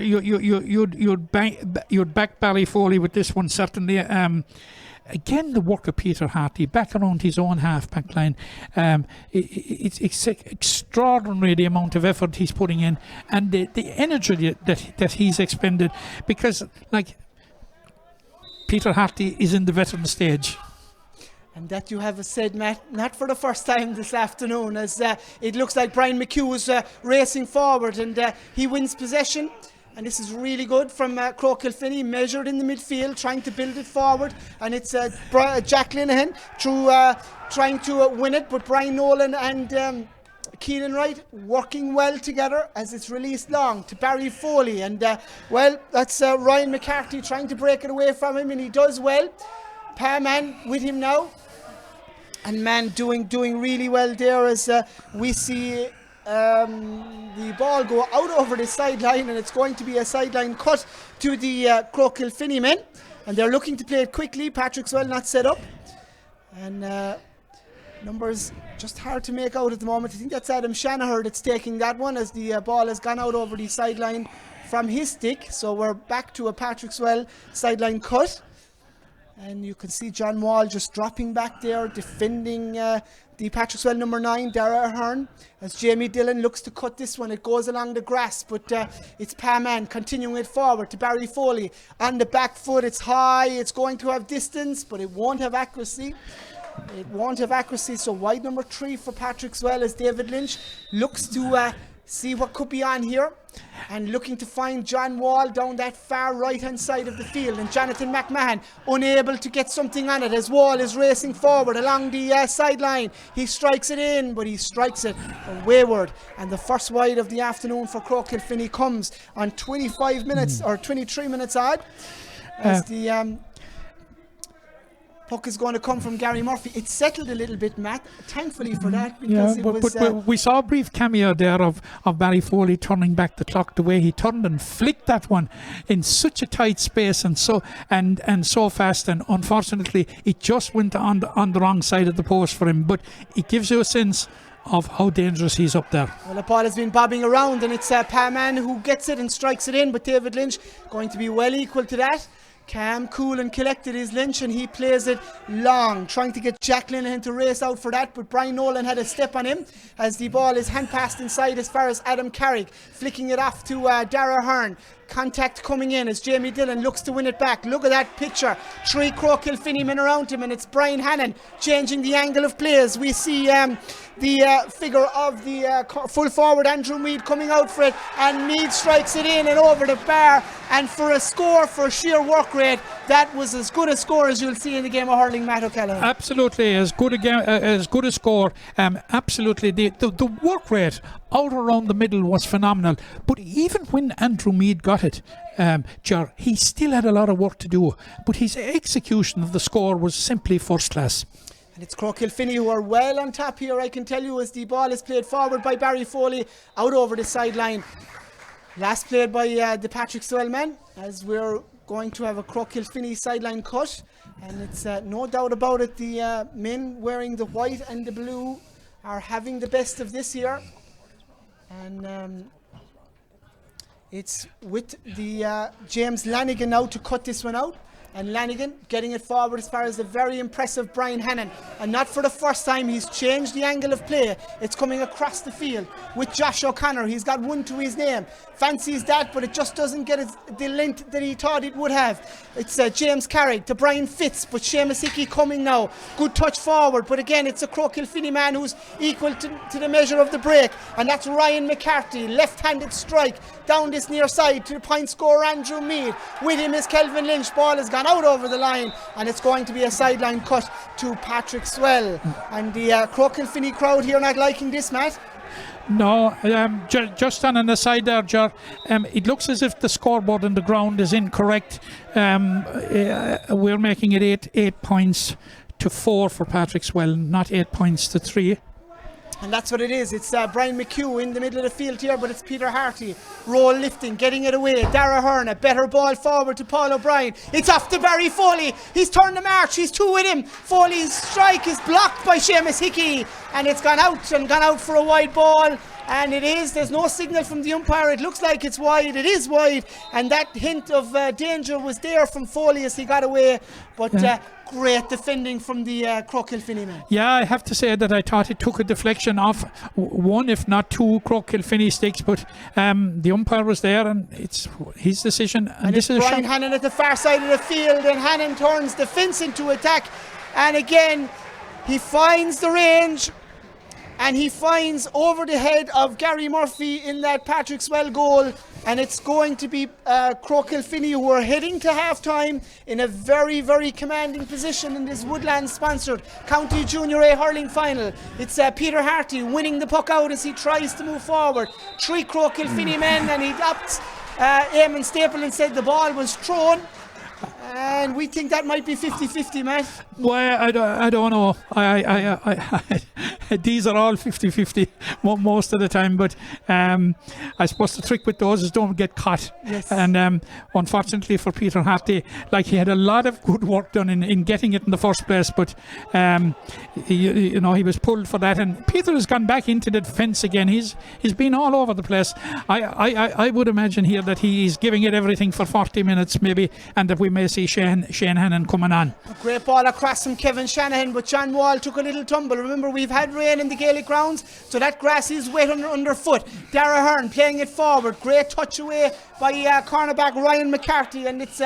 back Barry Foley with this one, certainly. Again, the work of Peter Harty back around his own half-back line. It's extraordinary the amount of effort he's putting in, and the energy that he's expended, because like Peter Harty is in the veteran stage. And that you have said, Matt, not for the first time this afternoon, as it looks like Brian McHugh is racing forward, and he wins possession. And this is really good from Croagh Kilfinny, measured in the midfield, trying to build it forward. And it's Jack Linehan trying to win it, but Brian Nolan and Keenan Wright working well together as it's released long to Barry Foley. And that's Ryan McCarthy trying to break it away from him, and he does well. Man with him now, and man doing really well there as we see the ball go out over the sideline, and it's going to be a sideline cut to the Croagh Kilfinny men, and they're looking to play it quickly. Patrickswell not set up, and numbers just hard to make out at the moment. I think that's Adam Shanaher that's taking that one, as the ball has gone out over the sideline from his stick. So we're back to a Patrickswell sideline cut, and you can see John Wall just dropping back there, defending the Patrickswell number 9, Dara Ahern, as Jamie Dillon looks to cut this one. It goes along the grass, but it's Paman continuing it forward to Barry Foley on the back foot. It's high, it's going to have distance, but it won't have accuracy. It won't have accuracy, so wide number 3 for Patrickswell, as David Lynch looks to see what could be on here, and looking to find John Wall down that far right hand side of the field, and Jonathan McMahon unable to get something on it as Wall is racing forward along the sideline. He strikes it in, but he strikes it wayward, and the first wide of the afternoon for Croagh Kilfinny comes on 25 minutes or 23 minutes odd, as the puck is going to come from Gary Murphy. It settled a little bit, Matt, thankfully for that, because but we saw a brief cameo there of Barry Foley turning back the clock, the way he turned and flicked that one in such a tight space and so fast, and unfortunately it just went on the wrong side of the post for him, but it gives you a sense of how dangerous he's up there. Well, the ball has been bobbing around, and it's Paman who gets it and strikes it in, but David Lynch going to be well equal to that. Calm, cool and collected is Lynch, and he plays it long, trying to get Jack Linehan to race out for that, but Brian Nolan had a step on him as the ball is hand passed inside as far as Adam Carrick, flicking it off to Dara Hearn. Contact coming in as Jamie Dillon looks to win it back. Look at that picture. 3 Croagh Kilfinny men around him, and it's Brian Hannon changing the angle of play as we see the figure of the full forward Andrew Mead coming out for it, and Mead strikes it in and over the bar, and for a score, for sheer work rate, that was as good a score as you'll see in the game of hurling, Matt O'Callaghan. Absolutely, as good a score. Absolutely, the work rate out around the middle was phenomenal. But even when Andrew Mead got it, he still had a lot of work to do. But his execution of the score was simply first class. And it's Croagh Kilfinny who are well on top here, I can tell you, as the ball is played forward by Barry Foley out over the sideline. Last played by the Patrickswell men, as we're going to have a Croagh Kilfinny sideline cut. And it's no doubt about it, the men wearing the white and the blue are having the best of this year. And it's with the James Lanigan now to cut this one out. And Lanigan getting it forward as far as the very impressive Brian Hannon. And not for the first time, he's changed the angle of play. It's coming across the field with Josh O'Connor. He's got 1 to his name. Fancies that, but it just doesn't get the length that he thought it would have. It's James Carrick to Brian Fitz, but Seamus Hickey coming now. Good touch forward, but again, it's a Croagh Kilfinny man who's equal to the measure of the break. And that's Ryan McCarthy, left-handed strike down this near side to the point scorer Andrew Mead. With him is Kelvin Lynch. Ball has gone out over the line, and it's going to be a sideline cut to Patrickswell. And the Croagh Kilfinny crowd here not liking this, Matt. No, just on the side there, Ger, it looks as if the scoreboard on the ground is incorrect. We're making it 8 points to 4 for Patrickswell, not 8 points to 3. And that's what it is. It's Brian McHugh in the middle of the field here, but it's Peter Harty. Roll lifting, getting it away. Dara Hearn, a better ball forward to Paul O'Brien. It's off to Barry Foley. He's turned the march. He's 2 with him. Foley's strike is blocked by Seamus Hickey. And it's gone out for a wide ball. And it is. There's no signal from the umpire. It looks like it's wide. It is wide. And that hint of danger was there from Foley as he got away. But great defending from the Croagh Kilfinny man. Yeah, I have to say that I thought it took a deflection off 1, if not 2 Croagh Kilfinny sticks, but the umpire was there, and it's his decision. And this is Brian Hannon at the far side of the field, and Hannon turns defence into attack, and again he finds the range, and he finds over the head of Gary Murphy in that Patrickswell goal. And it's going to be Croagh Kilfinny who are heading to half-time in a very, very commanding position in this Woodlands-sponsored County Junior A hurling final. It's Peter Harty winning the puck out as he tries to move forward. 3 Croagh Kilfinny men, and he opts. Eamon Stapleton said the ball was thrown. And we think that might be 50-50, Matt. Well, I don't know. These are all 50-50 most of the time, but I suppose the trick with those is don't get caught. Yes. And unfortunately for Peter Harty, like, he had a lot of good work done in getting it in the first place, but you know, he was pulled for that. And Peter has gone back into the defence again. He's been all over the place. I would imagine here that he's giving it everything for 40 minutes maybe, and that we may see Shane Hannon coming on. A great ball across from Kevin Shanahan, but John Wall took a little tumble. Remember, we've had rain in the Gaelic grounds, so that grass is wet underfoot. Dara Hearn playing it forward. Great touch away by cornerback Ryan McCarthy, and it's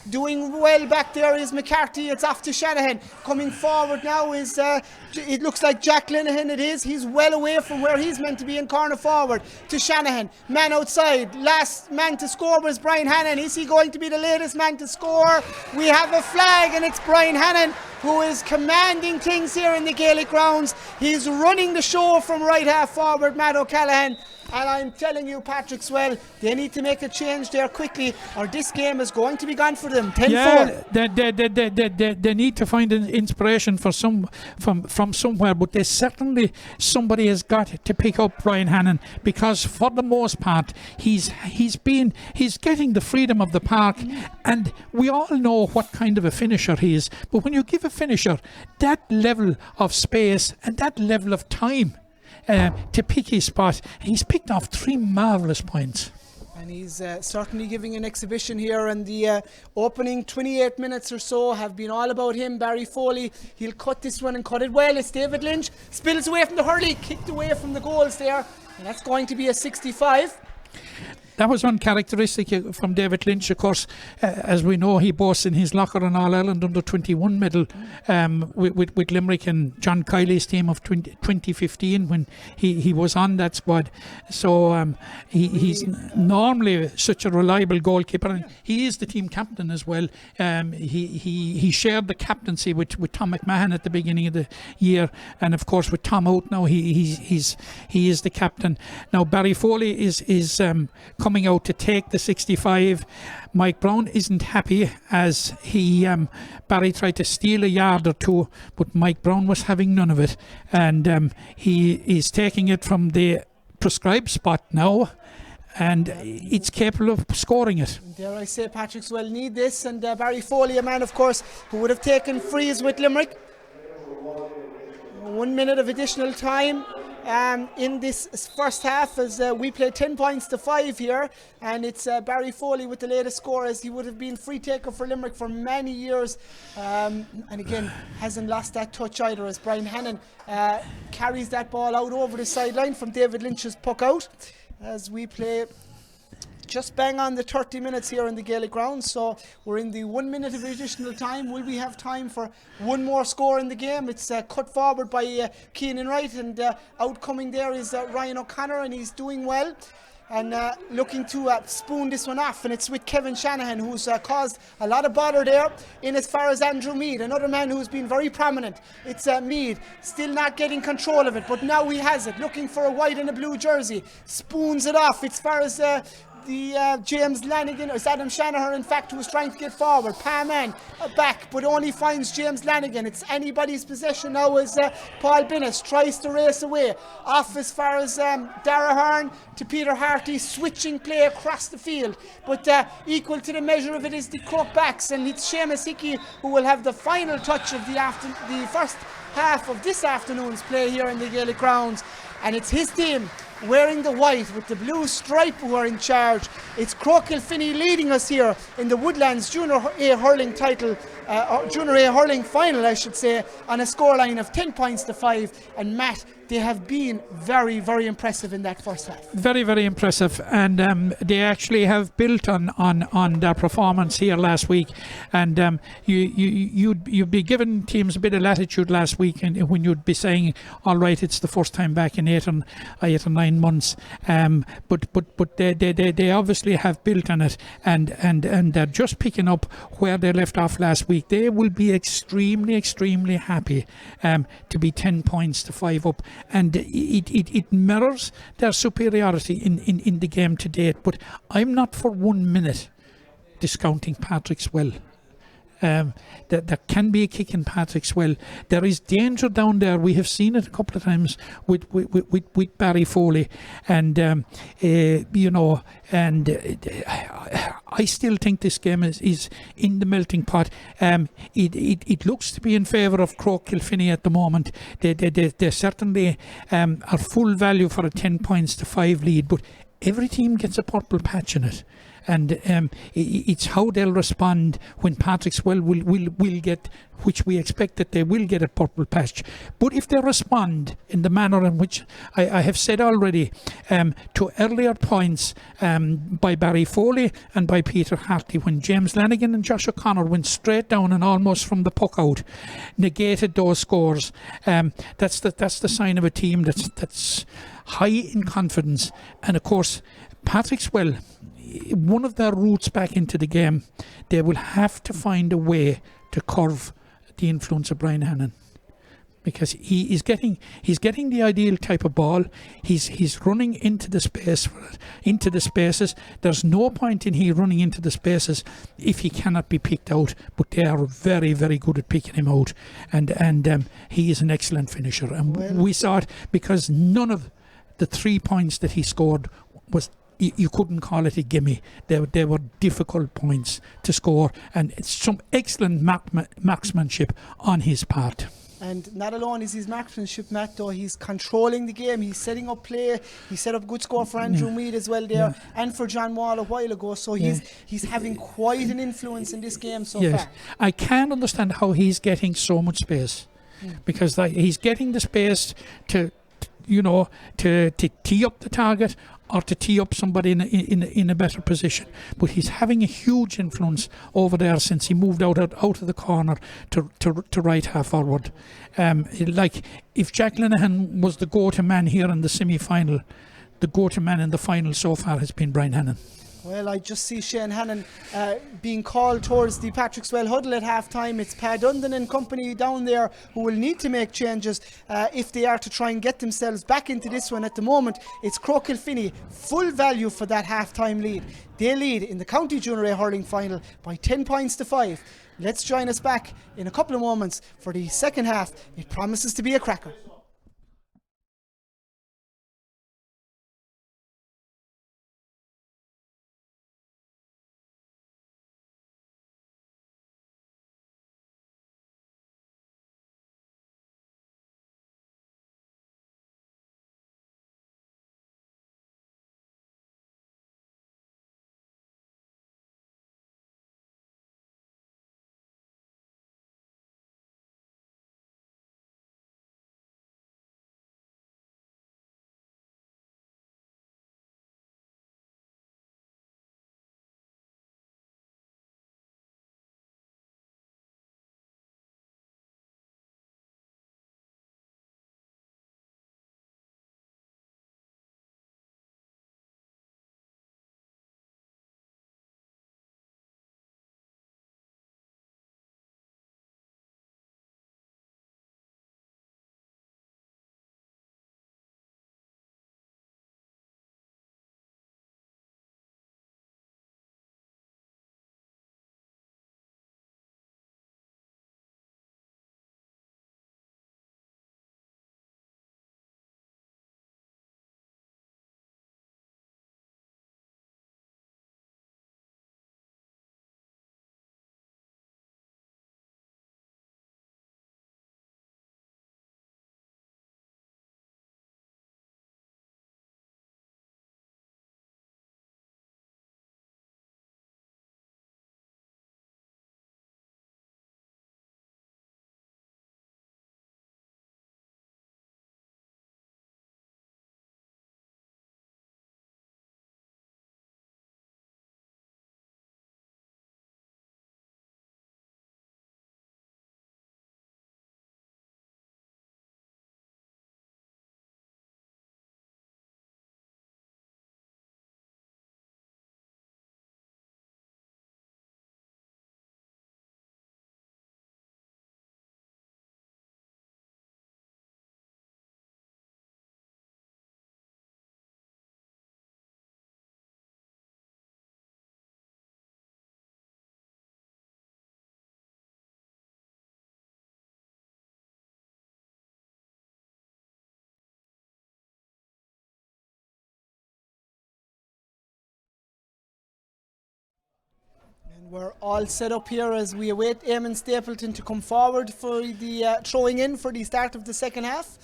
doing well back there is McCarthy. It's off to Shanahan. Coming forward now is, it looks like Jack Linehan it is. He's well away from where he's meant to be in corner forward to Shanahan. Man outside. Last man to score was Brian Hannon. Is he going to be the latest man to score? We have a flag, and it's Brian Hannon who is commanding things here in the Gaelic grounds. He's running the show from right half forward, Matt O'Callaghan. And I'm telling you, Patrickswell, they need to make a change there quickly, or this game is going to be gone for them. 10-4. Yeah, they need to find an inspiration for from somewhere, but they certainly, somebody has got to pick up Brian Hannon, because for the most part he's getting the freedom of the park, and we all know what kind of a finisher he is. But when you give a finisher that level of space and that level of time to pick his spot, he's picked off 3 marvellous points. And he's certainly giving an exhibition here, and the opening 28 minutes or so have been all about him. Barry Foley, he'll cut this one and cut it well. It's David Lynch, spills away from the hurley, kicked away from the goals there, and that's going to be a 65. That was uncharacteristic from David Lynch. Of course, as we know, he boasts in his locker an All-Ireland under-21 medal with Limerick and John Kiley's team of 2015 when he was on that squad. So he's normally such a reliable goalkeeper, and he is the team captain as well. He shared the captaincy with Tom McMahon at the beginning of the year, and of course with Tom out now, he is the captain. Now Barry Foley is coming out to take the 65. Mike Brown isn't happy, as Barry tried to steal a yard or two, but Mike Brown was having none of it, and he is taking it from the prescribed spot now, and it's capable of scoring it. Dare I say, Patrickswell need this, and Barry Foley, a man of course who would have taken frees with Limerick. 1 minute of additional time in this first half, as we play 10 points to 5 here, and it's Barry Foley with the latest score, as he would have been free taker for Limerick for many years, and again hasn't lost that touch either, as Brian Hannon carries that ball out over the sideline from David Lynch's puck out, as we play just bang on the 30 minutes here in the Gaelic grounds. So we're in the 1 minute of additional time. Will we have time for one more score in the game? It's cut forward by Keenan Wright, and outcoming there is Ryan O'Connor, and he's doing well and looking to spoon this one off, and it's with Kevin Shanahan, who's caused a lot of bother there in as far as Andrew Mead, another man who's been very prominent. It's Mead still not getting control of it, but now he has it, looking for a white and a blue jersey, spoons it off. It's far as the James Lanigan, or it's Adam Shanahan in fact, who was trying to get forward. Paman back, but only finds James Lanigan. It's anybody's possession now, as Paul Binnis tries to race away off as far as Dara Hearn to Peter Harty, switching play across the field, but equal to the measure of it is the Croagh backs, and it's Seamus Hickey who will have the final touch of the first half of this afternoon's play here in the Gaelic grounds, and it's his team wearing the white with the blue stripe who are in charge. It's Croagh Kilfinny leading us here in the Woodlands Junior A hurling title, Junior A hurling final I should say, on a scoreline of 10 points to 5, and Matt, they have been very, very impressive in that first half. Very, very impressive, and they actually have built on their performance here last week, and you'd be giving teams a bit of latitude last week, and when you'd be saying, all right, it's the first time back in 8 or 9 months, but they obviously have built on it, and they're just picking up where they left off last week. They will be extremely happy to be 10 points to 5 up, and it mirrors their superiority in the game to date. But I'm not for 1 minute discounting Patrickswell. There can be a kick in Patrickswell. There is danger down there. We have seen it a couple of times with Barry Foley, and I still think this game is in the melting pot. It looks to be in favour of Croagh Kilfinny at the moment. They certainly are full value for a 10 points to 5 lead, but every team gets a purple patch in it. And it's how they'll respond when Patrickswell will get, which we expect that they will get a purple patch. But if they respond in the manner in which I have said already, to earlier points by Barry Foley and by Peter Hartley, when James Lanigan and Josh O'Connor went straight down and almost from the puck out, negated those scores, that's the sign of a team that's high in confidence. And of course, Patrickswell, one of their routes back into the game, they will have to find a way to curve the influence of Brian Hannon, because he's getting the ideal type of ball. He's running into the spaces. There's no point in he running into the spaces if he cannot be picked out. But they are very, very good at picking him out, and he is an excellent finisher. And we saw it because none of the 3 points that he scored was. You couldn't call it a gimme. They were difficult points to score, and it's some excellent marksmanship on his part. And not alone is his marksmanship, Matt, though. He's controlling the game. He's setting up play. He set up good score for Andrew Mead as well there, and for John Wall a while ago. So he's having quite an influence in this game so far. I can't understand how he's getting so much space, because he's getting the space to tee up the target, or to tee up somebody in a better position. But he's having a huge influence over there since he moved out of the corner to right half forward. Like if Jack Linehan was the go-to man here in the semi-final, the go-to man in the final so far has been Brian Hannon. Well, I just see Shane Hannon being called towards the Patrickswell huddle at half-time. It's Pat Dundon and company down there who will need to make changes if they are to try and get themselves back into this one. At the moment, it's Croagh Kilfinny, full value for that half-time lead. They lead in the County Junior A hurling final by 10 points to 5. Let's join us back in a couple of moments for the second half. It promises to be a cracker. We're all set up here as we await Eamon Stapleton to come forward for the throwing in for the start of the second half,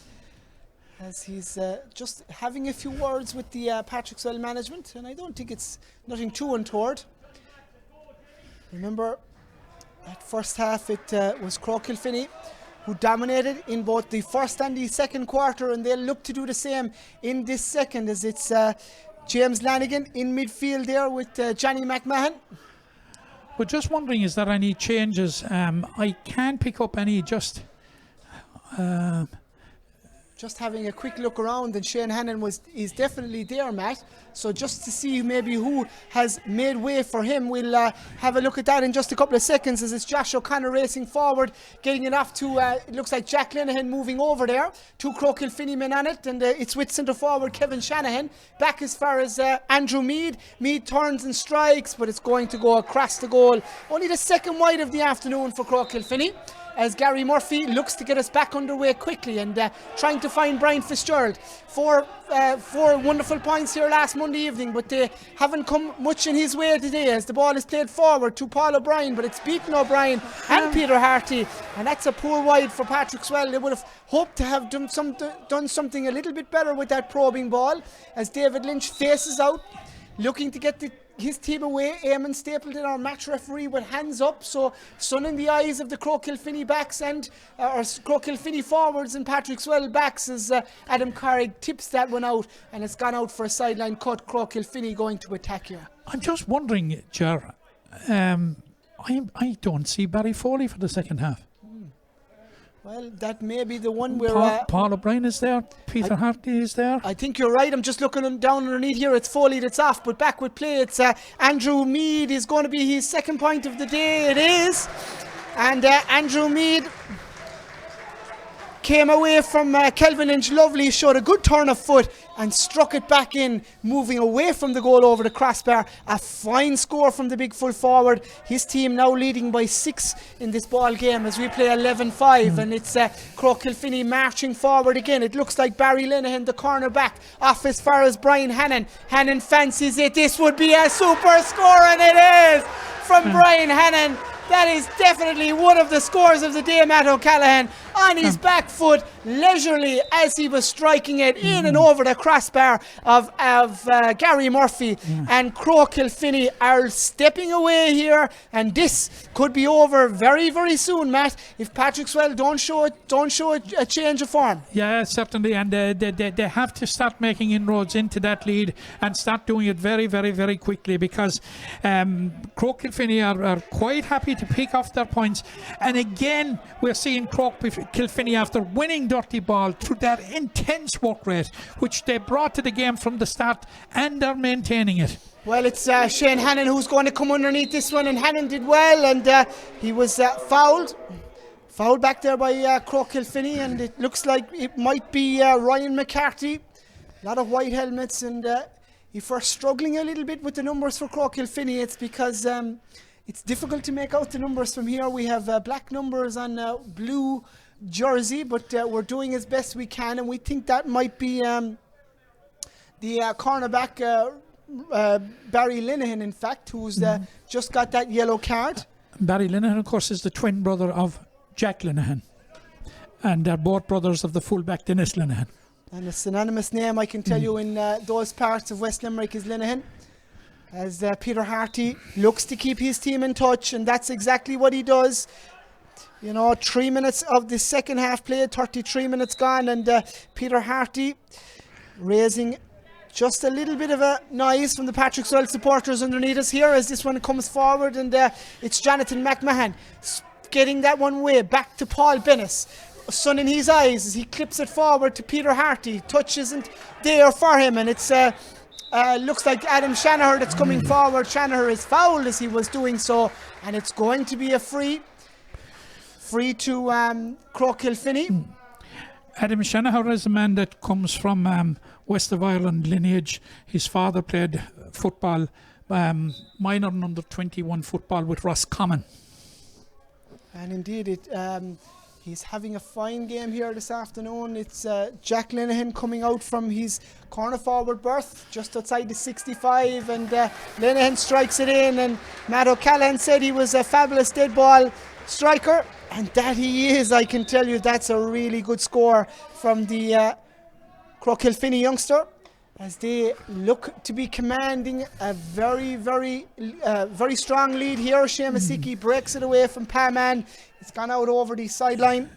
as he's just having a few words with the Patrickswell management, and I don't think it's nothing too untoward. Remember, at first half it was Croagh Kilfinny who dominated in both the first and the second quarter, and they'll look to do the same in this second, as it's James Lanigan in midfield there with Johnny McMahon. We're just wondering, is there any changes? I can't pick up any, just having a quick look around, and Shane Hannon is definitely there, Matt. So just to see maybe who has made way for him, we'll have a look at that in just a couple of seconds, as it's Josh O'Connor racing forward, getting it off to, it looks like Jack Linehan moving over there. Two Croagh Kilfinny men on it, and it's with centre forward Kevin Shanahan. Back as far as Andrew Mead. Mead turns and strikes, but it's going to go across the goal. Only the second wide of the afternoon for Croagh Kilfinny, as Gary Murphy looks to get us back underway quickly and trying to find Brian Fitzgerald. Four wonderful points here last Monday evening, but they haven't come much in his way today, as the ball is played forward to Paul O'Brien, but it's beaten O'Brien and Peter Harty, and that's a poor wide for Patrickswell. They would have hoped to have done something a little bit better with that probing ball, as David Lynch faces out, looking to get his team away. Eamon Stapleton, our match referee, with hands up, so sun in the eyes of the Croagh Kilfinny backs and Croagh Kilfinny forwards and Patrickswell backs, as Adam Carrig tips that one out, and it's gone out for a sideline cut. Croagh Kilfinny going to attack here. I'm just wondering, Ger, I don't see Barry Foley for the second half. Well, that may be the one where Paul O'Brien is there, Peter Harty is there. I think you're right. I'm just looking down underneath here. It's Foley that's off, but back with play. It's Andrew Mead is going to be his second point of the day. It is, and Andrew Mead came away from Kelvin Lynch. Lovely, showed a good turn of foot and struck it back in, moving away from the goal over the crossbar. A fine score from the big full forward. His team now leading by 6 in this ball game as we play 11-5, and it's Croagh Kilfinny marching forward again. It looks like Barry Linehan, the corner back, off as far as Brian Hannon. Hannon fancies it. This would be a super score, and it is from Brian Hannon. That is definitely one of the scores of the day, Matt O'Callaghan, on his back foot, leisurely, as he was striking it in and over the crossbar of Gary Murphy. And Croagh Kilfinny are stepping away here, and this could be over very, very soon, Matt, if Patrickswell don't show a change of form. Yeah, certainly, and they have to start making inroads into that lead and start doing it very, very, very quickly, because Croagh Kilfinny are quite happy to pick off their points. And again, we're seeing Croagh Kilfinny, after winning dirty ball through that intense work rate, which they brought to the game from the start, and are maintaining it. Well, it's Shane Hannon who's going to come underneath this one, and Hannon did well, and he was fouled back there by Croagh Kilfinny, and it looks like it might be Ryan McCarthy. A lot of white helmets, and if we're struggling a little bit with the numbers for Croagh Kilfinny, it's because it's difficult to make out the numbers from here. We have black numbers on blue jersey, but we're doing as best we can, and we think that might be the cornerback Barry Linehan, in fact, who's just got that yellow card. Barry Linehan, of course, is the twin brother of Jack Linehan, and they're both brothers of the fullback Dennis Linehan. And a synonymous name, I can tell you, in those parts of West Limerick is Linehan, as Peter Harty looks to keep his team in touch, and that's exactly what he does. 3 minutes of the second half played, 33 minutes gone, and Peter Harty raising just a little bit of a noise from the Patrickswell supporters underneath us here as this one comes forward, and it's Jonathan McMahon getting that one way back to Paul Bennis. Sun in his eyes as he clips it forward to Peter Harty. Touch isn't there for him, and it's looks like Adam Shanaher that's coming forward. Shanaher is fouled as he was doing so, and it's going to be a free to Croagh Kilfinny. Adam Shanaher is a man that comes from West of Ireland lineage. His father played football, minor and under 21 football with Roscommon. And indeed, He's having a fine game here this afternoon. It's Jack Linehan coming out from his corner forward berth just outside the 65, and Linehan strikes it in, and Matt O'Callaghan said he was a fabulous dead ball striker, and that he is. I can tell you that's a really good score from the Kilfinny youngster, as they look to be commanding a very, very strong lead here. Seamus Hickey breaks it away from Paman. It's gone out over the sideline.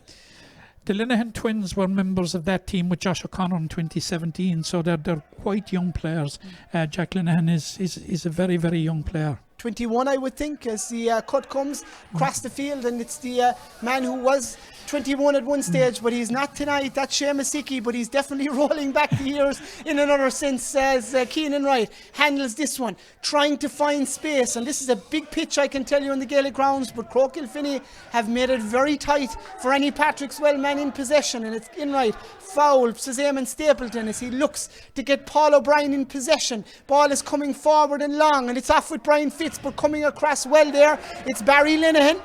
The Linehan twins were members of that team with Josh O'Connor in 2017, so they're quite young players. Jack Linehan is a very, very young player. 21, I would think, as the cut comes across the field, and it's the man who was 21 at one stage, but he's not tonight. That's Seamus Hickey, but he's definitely rolling back the years in another sense, as Keenan Wright handles this one, trying to find space. And this is a big pitch, I can tell you, in the Gaelic grounds, but Croagh Kilfinny have made it very tight for any Patrickswell man in possession, and it's Inright foul, says Eamon Stapleton, as he looks to get Paul O'Brien in possession. Ball is coming forward and long, and it's off with Brian Fitz, but coming across well there, it's Barry Linehan.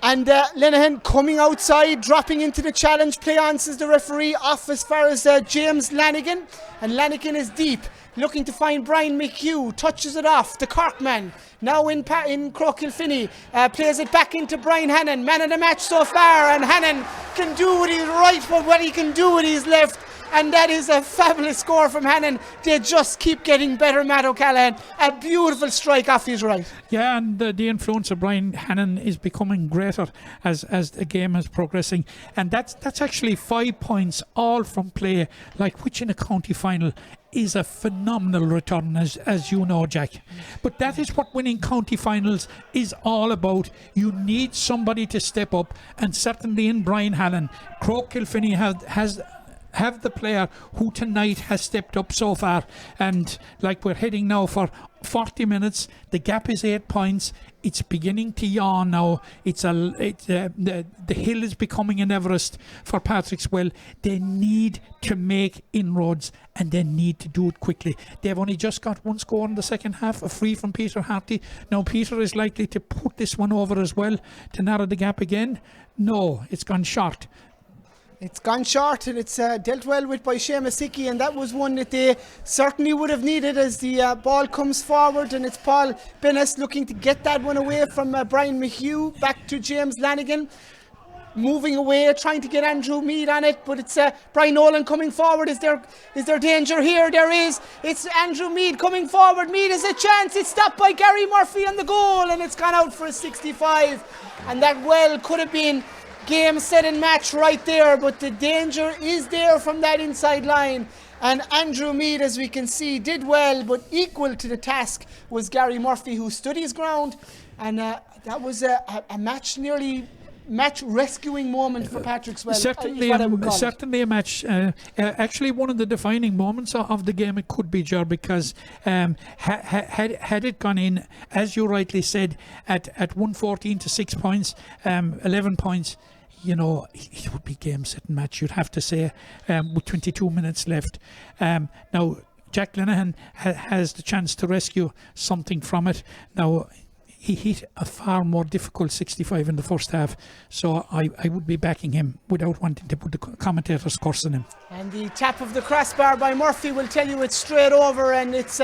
And Linehan coming outside, dropping into the challenge. Play on, says the referee, off as far as James Lanigan. And Lanigan is deep, looking to find Brian McHugh. Touches it off, the Corkman. Now in Croagh Kilfinny. Plays it back into Brian Hannon. Man of the match so far. And Hannon can do with his right, but what he can do with his left. And that is a fabulous score from Hannon. They just keep getting better, Matt O'Callaghan. A beautiful strike off his right. Yeah, and the influence of Brian Hannon is becoming greater as the game is progressing. And that's actually 5 points, all from play, like which in a county final is a phenomenal return, as you know, Jack. But that is what winning county finals is all about. You need somebody to step up, and certainly in Brian Hannon, Croagh Kilfinny have the player who tonight has stepped up so far, and like we're heading now for 40 minutes, the gap is 8 points. It's beginning to yawn now. The hill is becoming an Everest for Patrickswell. They need to make inroads, and they need to do it quickly. They've only just got one score in the second half, a free from Peter Harty. Now Peter is likely to put this one over as well to narrow the gap again. No, it's gone short. It's gone short, and it's dealt well with by Seamus Hickey, and that was one that they certainly would have needed, as the ball comes forward, and it's Paul Bennis looking to get that one away from Brian McHugh. Back to James Lanigan, moving away, trying to get Andrew Mead on it, but it's Brian Nolan coming forward. Is there danger here? There is. It's Andrew Mead coming forward. Mead has a chance. It's stopped by Gary Murphy on the goal, and it's gone out for a 65, and that well could have been game, set and match right there, but the danger is there from that inside line. And Andrew Mead, as we can see, did well, but equal to the task was Gary Murphy, who stood his ground, and that was a match rescuing moment for Patrickswell. Certainly a match. Actually, one of the defining moments of the game, it could be, Ger, because had it gone in, as you rightly said, at 114 to 6 points, 11 points, you know, it would be game, set and match, you'd have to say, with 22 minutes left. Now, Jack Linehan has the chance to rescue something from it. Now, he hit a far more difficult 65 in the first half, so I would be backing him without wanting to put the commentator's curse on him. And the tap of the crossbar by Murphy will tell you it's straight over, and it's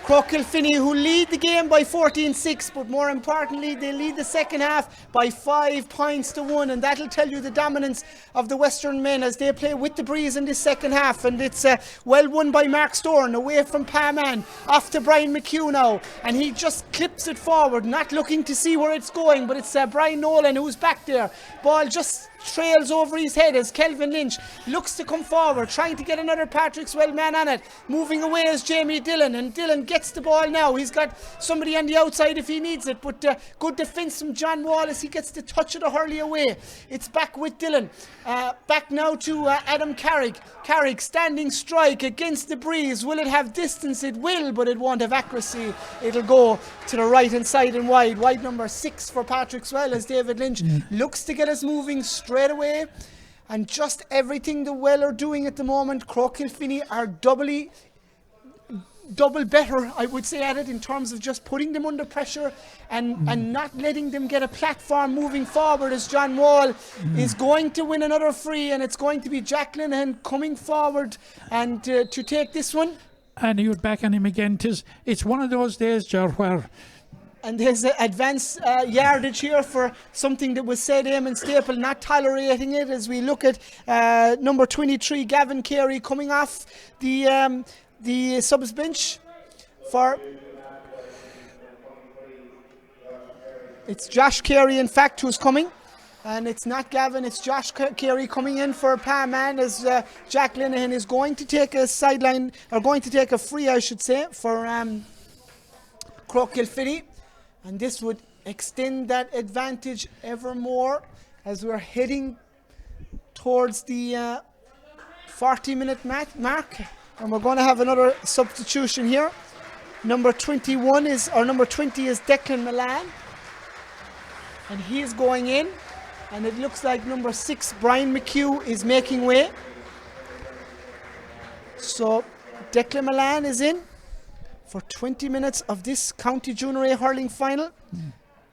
Croagh Kilfinny who lead the game by 14-6, but more importantly they lead the second half by 5 points to 1, and that'll tell you the dominance of the Western men as they play with the breeze in this second half. And it's well won by Mark Storn, away from Paman, off to Brian McHugh now, and he just clips it forward, not looking to see where it's going, but it's Brian Nolan who's back there. Ball just trails over his head as Kelvin Lynch looks to come forward, trying to get another Patrickswell man on it. Moving away is Jamie Dillon, and Dillon gets the ball now. He's got somebody on the outside if he needs it, but good defence from John Wallace. He gets the touch of the hurley away. It's back with Dillon. Back now to Adam Carrick. Carrick standing strike against the breeze. Will it have distance? It will, but it won't have accuracy. It'll go to the right hand side and wide. Wide number 6 for Patrickswell as David Lynch looks to get us moving straight away. And just everything the Well are doing at the moment, Croagh Kilfinny are doubly double better, I would say, at it in terms of just putting them under pressure and not letting them get a platform moving forward, as John Wall is going to win another free, and it's going to be Jack Linehan coming forward and to take this one. And you're back on him again. It's one of those days, Ger, where... And there's advanced yardage here for something that was said, Eamon Staple not tolerating it, as we look at number 23, Gavin Carey, coming off the subs bench for... It's Josh Carey, in fact, who's coming. And it's not Gavin, it's Josh Carey coming in for Palman, as Jack Linehan is going to take a sideline, or going to take a free, I should say, for Croagh Kilfinny. And this would extend that advantage ever more as we're heading towards the 40-minute mark. And we're going to have another substitution here. Number 20 is Declan Milan. And he is going in. And it looks like number 6, Brian McHugh, is making way. So Declan Milan is in for 20 minutes of this County Junior A hurling final. Of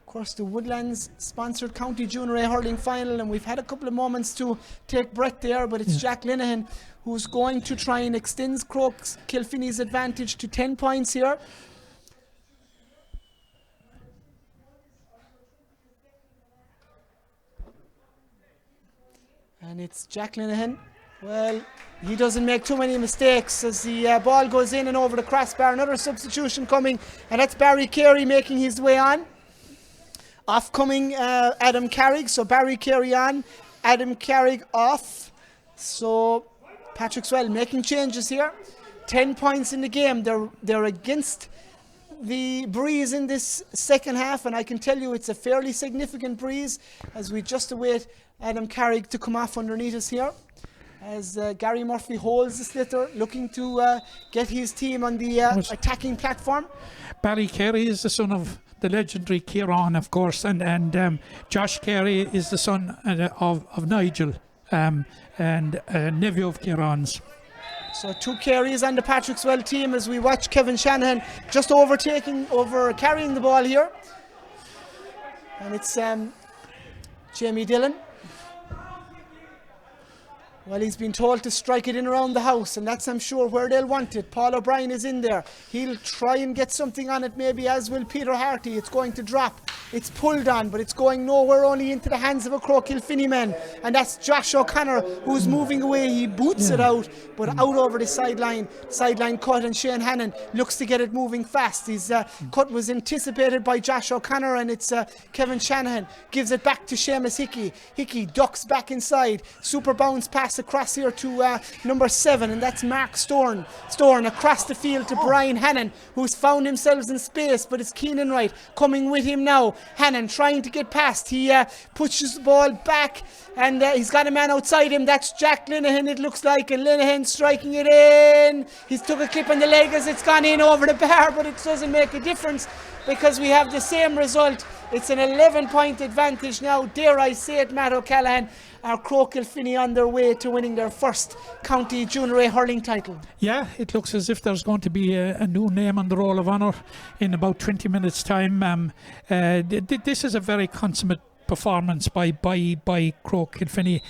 course, the Woodlands sponsored County Junior A hurling final, and we've had a couple of moments to take breath there, but it's Jack Linehan who's going to try and extend Croagh Kilfinny's advantage to 10 points here. And it's Jack Linehan. Well, he doesn't make too many mistakes as the ball goes in and over the crossbar. Another substitution coming, and that's Barry Carey making his way on. Off coming Adam Carrick, so Barry Carey on, Adam Carrick off. So Patrickswell making changes here. 10 points in the game. They're against the breeze in this second half, and I can tell you it's a fairly significant breeze as we just await Adam Carrick to come off underneath us here. As Gary Murphy holds the sliotar, looking to get his team on the attacking platform. Barry Carey is the son of the legendary Kieran, of course, and Josh Carey is the son of Nigel, and nephew of Kieran's. So 2 Careys on the Patrickswell team as we watch Kevin Shanahan just carrying the ball here. And it's Jamie Dillon. Well, he's been told to strike it in around the house, and that's, I'm sure, where they'll want it. Paul O'Brien is in there. He'll try and get something on it, maybe, as will Peter Harty. It's going to drop. It's pulled on, but it's going nowhere, only into the hands of a Croagh Kilfinny man. And that's Josh O'Connor, who's moving away. He boots it out, but out over the sideline. Sideline cut, and Shane Hannon looks to get it moving fast. His cut was anticipated by Josh O'Connor, and it's Kevin Shanahan. Gives it back to Seamus Hickey. Hickey ducks back inside. Super bounce pass across here to number 7, and that's Mark Storn across the field to Brian Hannon, who's found himself in space, but it's Keenan Wright coming with him now. Hannon trying to get past. He pushes the ball back, and he's got a man outside him. That's Jack Linehan, it looks like, and Linehan striking it in. He's took a clip on the leg as it's gone in over the bar, but it doesn't make a difference because we have the same result. It's an 11-point advantage now, dare I say it, Matt O'Callaghan. Are Croagh Kilfinny on their way to winning their first County Junior A hurling title? Yeah, it looks as if there's going to be a new name on the Roll of Honour in about 20 minutes' time. This is a very consummate performance by Croagh Kilfinny.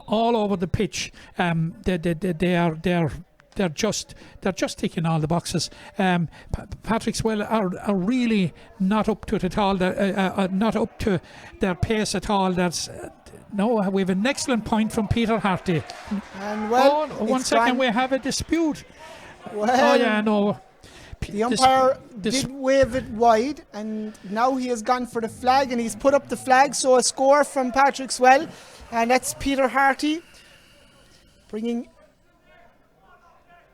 All over the pitch, they're just ticking all the boxes. Patrickswell are really not up to it at all. Not up to their pace at all. No, we have an excellent point from Peter Harty. And well, one second, we have a dispute. Well, oh yeah, no. The umpire did wave it wide, and now he has gone for the flag, and he's put up the flag. So a score from Patrickswell, and that's Peter Harty bringing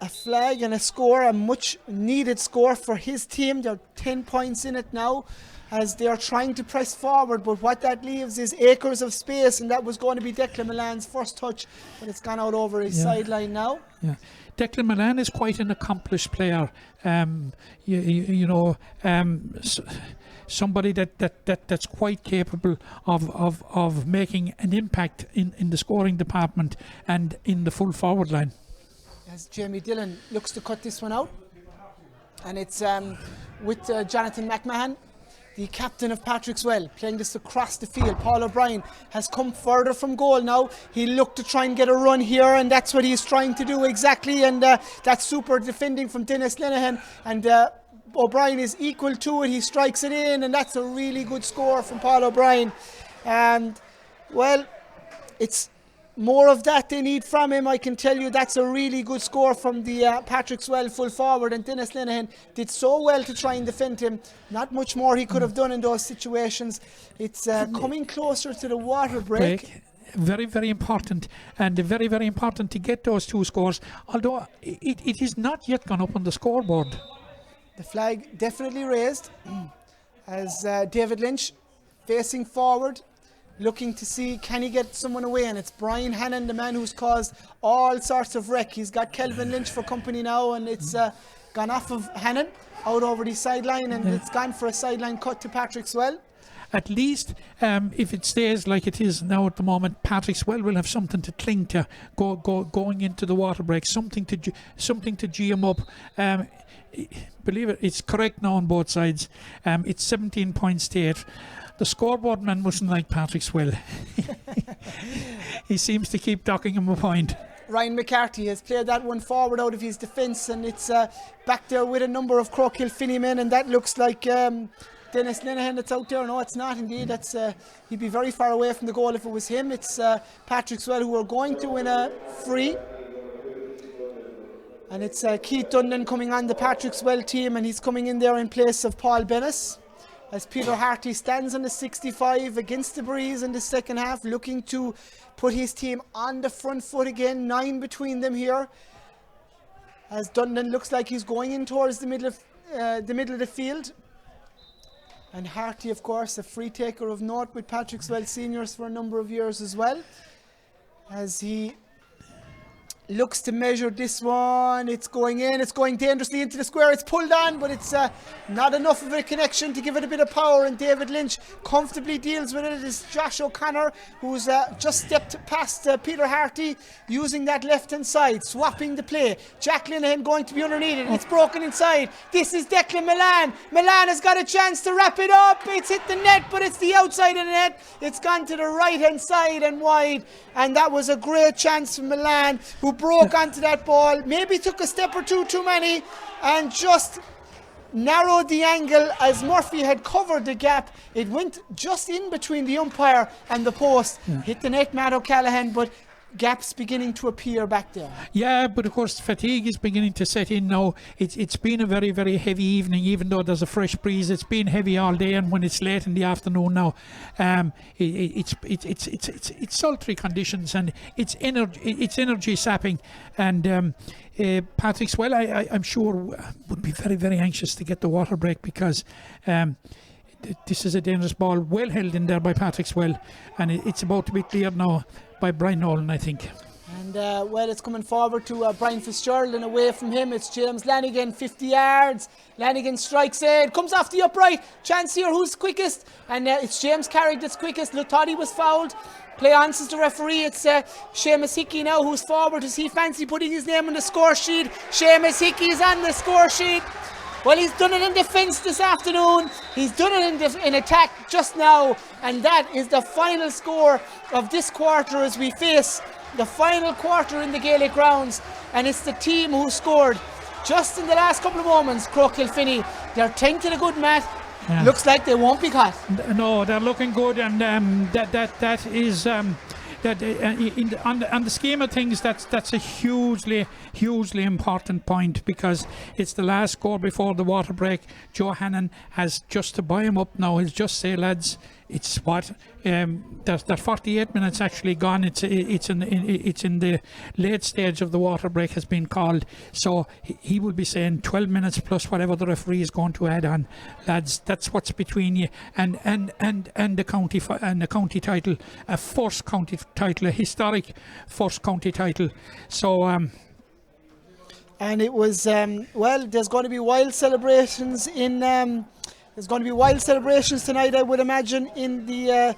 a flag and a score, a much needed score for his team. They're 10 points in it now as they are trying to press forward, but what that leaves is acres of space, and that was going to be Declan Milan's first touch, but it's gone out over his sideline now. Yeah, Declan Milan is quite an accomplished player. Somebody that's quite capable of making an impact in the scoring department and in the full forward line. As Jamie Dillon looks to cut this one out. And it's with Jonathan McMahon, the captain of Patrickswell, playing this across the field. Paul O'Brien has come further from goal now. He looked to try and get a run here, and that's what he's trying to do exactly. And that's super defending from Dennis Linehan. And O'Brien is equal to it. He strikes it in, and that's a really good score from Paul O'Brien. And, well, it's more of that they need from him. I can tell you that's a really good score from the Patrickswell full forward, and Dennis Linehan did so well to try and defend him. Not much more he could have done in those situations. It's coming closer to the water break. Very, very important, and very, very important to get those 2 scores, although it is not yet gone up on the scoreboard. The flag definitely raised as David Lynch facing forward, looking to see can he get someone away, and it's Brian Hannon, the man who's caused all sorts of wreck. He's got Kelvin Lynch for company now, and it's gone off of Hannon out over the sideline, and it's gone for a sideline cut to Patrickswell. At least if it stays like it is now at the moment, Patrickswell will have something to cling to going into the water break, something to G him up. Believe it, it's correct now on both sides. It's 17 points to 8. The scoreboard man mustn't like Patrickswell. He seems to keep docking him a point. Ryan McCarthy has played that one forward out of his defence, and it's back there with a number of Croagh Kilfinny men, and that looks like Dennis Linehan that's out there. No, it's not indeed. That's he'd be very far away from the goal if it was him. It's Patrickswell who are going to win a free. And it's Keith Dundon coming on the Patrickswell team, and he's coming in there in place of Paul Bennis, as Peter Harty stands on the 65 against the breeze in the second half, looking to put his team on the front foot again. 9 between them here, as Dundon looks like he's going in towards the middle of the field. And Harty, of course, a free taker of note with Patrickswell seniors for a number of years as well, as he looks to measure this one. It's going in, it's going dangerously into the square. It's pulled on, but it's not enough of a connection to give it a bit of power, and David Lynch comfortably deals with it. It's Josh O'Connor who's just stepped past Peter Harty, using that left hand side, swapping the play. Jack Linehan going to be underneath it. It's broken inside. This is Declan Milan. Milan has got a chance to wrap it up. It's hit the net, but it's the outside of the net. It's gone to the right hand side and wide, and that was a great chance for Milan, who broke onto that ball, maybe took a step or two too many, and just narrowed the angle as Murphy had covered the gap. It went just in between the umpire and the post. Hit the net, Matt O'Callaghan, but gaps beginning to appear back there. Yeah, but of course fatigue is beginning to set in now. It's been a very, very heavy evening, even though there's a fresh breeze. It's been heavy all day, and when it's late in the afternoon now, it's sultry conditions, and it's energy sapping. And Patrickswell, I'm sure, would be very, very anxious to get the water break, because this is a dangerous ball, well held in there by Patrickswell, and it's about to be cleared now by Brian Nolan, I think. And well, it's coming forward to Brian Fitzgerald, and away from him it's James Lanigan, 50 yards. Lanigan strikes it, comes off the upright. Chance here, who's quickest? And it's James Carrick that's quickest. Lutotti was fouled. Play on, says the referee. It's Seamus Hickey now who's forward. Does he fancy putting his name on the score sheet? Seamus Hickey's on the score sheet. Well, he's done it in defence this afternoon. He's done it in attack just now. And that is the final score of this quarter, as we face the final quarter in the Gaelic rounds. And it's the team who scored just in the last couple of moments, Croagh Kilfinny. They're 10 to the good, Matt. Yeah. Looks like they won't be caught. No, they're looking good, and that is on the scheme of things, that's a hugely important point, because it's the last score before the water break. Joe Hannon has just to buy him up now. He'll just say, lads, it's what there's 48 minutes actually gone. It's in the late stage of the water break has been called, so he will be saying 12 minutes plus whatever the referee is going to add on. Lads, that's what's between you and the county title, a first county title, a historic first county title. So and it was well, there's going to be wild celebrations in there's going to be wild celebrations tonight, I would imagine, in the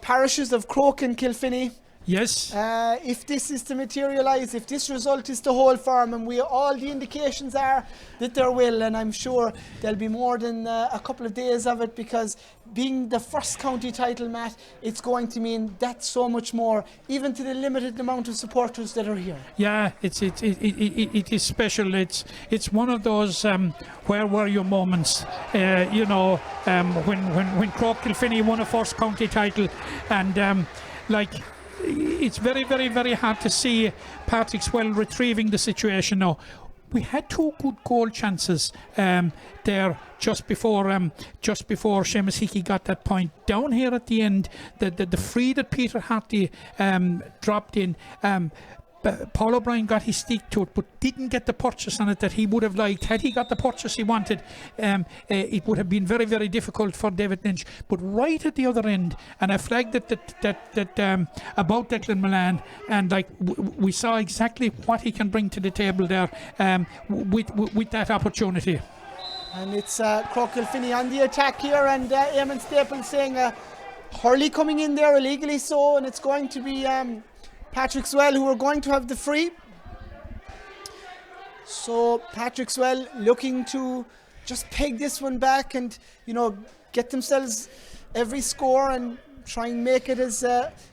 parishes of Croagh and Kilfinny. Yes. If this is to materialise, if this result is to hold firm, and all the indications are that there will, and I'm sure there'll be more than a couple of days of it, because being the first county title, Matt, it's going to mean that so much more, even to the limited amount of supporters that are here. Yeah, it is special. It's one of those where were your moments, when Croagh Kilfinny won a first county title, and it's very, very, very hard to see Patrickswell retrieving the situation now. We had 2 good goal chances there just before Seamus Hickey got that point. Down here at the end, the free that Peter Harty dropped in, Paul O'Brien got his stick to it, but didn't get the purchase on it that he would have liked. Had he got the purchase he wanted, it would have been very, very difficult for David Lynch. But right at the other end, and I flagged that about Declan Milan, and we saw exactly what he can bring to the table there with that opportunity. And it's Croagh Kilfinny on the attack here, and Eamon Staples saying Hurley coming in there illegally, so, and it's going to be Patrickswell who are going to have the free. So Patrickswell looking to just peg this one back and, get themselves every score and try and make it as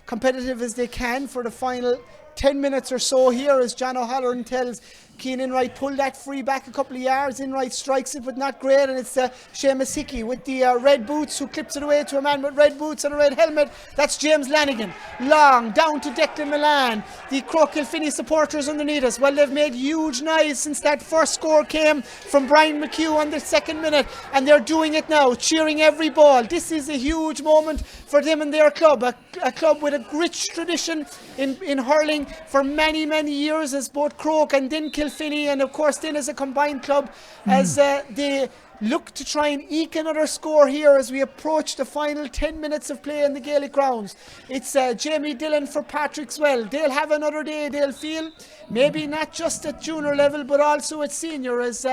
competitive as they can for the final 10 minutes or so here, as John O'Halloran tells Cian Enright, pull that free back a couple of yards. Enright strikes it, but not great, and it's Seamus Hickey with the red boots, who clips it away to a man with red boots and a red helmet. That's James Lanigan. Long down to Declan Milan. The Croagh Kilfinny supporters underneath us. Well, they've made huge noise since that first score came from Brian McHugh on the 2nd minute, and they're doing it now, cheering every ball. This is a huge moment for them and their club, a club with a rich tradition in hurling for many, many years, as both Croagh and then Kilfinny, and of course then as a combined club, as they look to try and eke another score here as we approach the final 10 minutes of play in the Gaelic grounds. It's Jamie Dillon for Patrickswell. They'll have another day, they'll feel, maybe not just at junior level but also at senior, as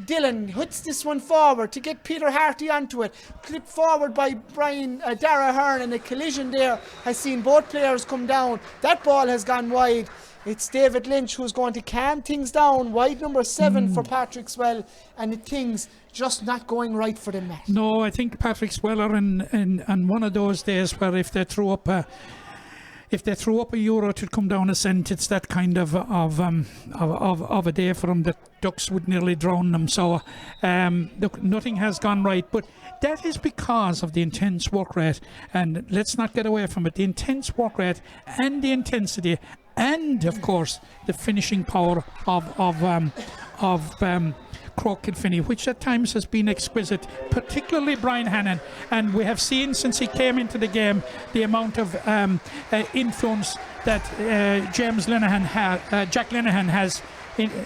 Dillon hits this one forward to get Peter Harty onto it, clipped forward by Dara Hearn, and a collision there has seen both players come down. That ball has gone wide. It's David Lynch who's going to calm things down, wide number 7 for Patrickswell, and things just not going right for them, Matt. No, I think Patrickswell are in one of those days where if they threw up a euro to come down a cent, it's that kind of a day for them that ducks would nearly drown them. So look, nothing has gone right, but that is because of the intense work rate, and let's not get away from it. The intense work rate and the intensity, and of course the finishing power of Croagh Kilfinny, which at times has been exquisite, particularly Brian Hannon. And we have seen since he came into the game the amount of influence that Jack Linehan has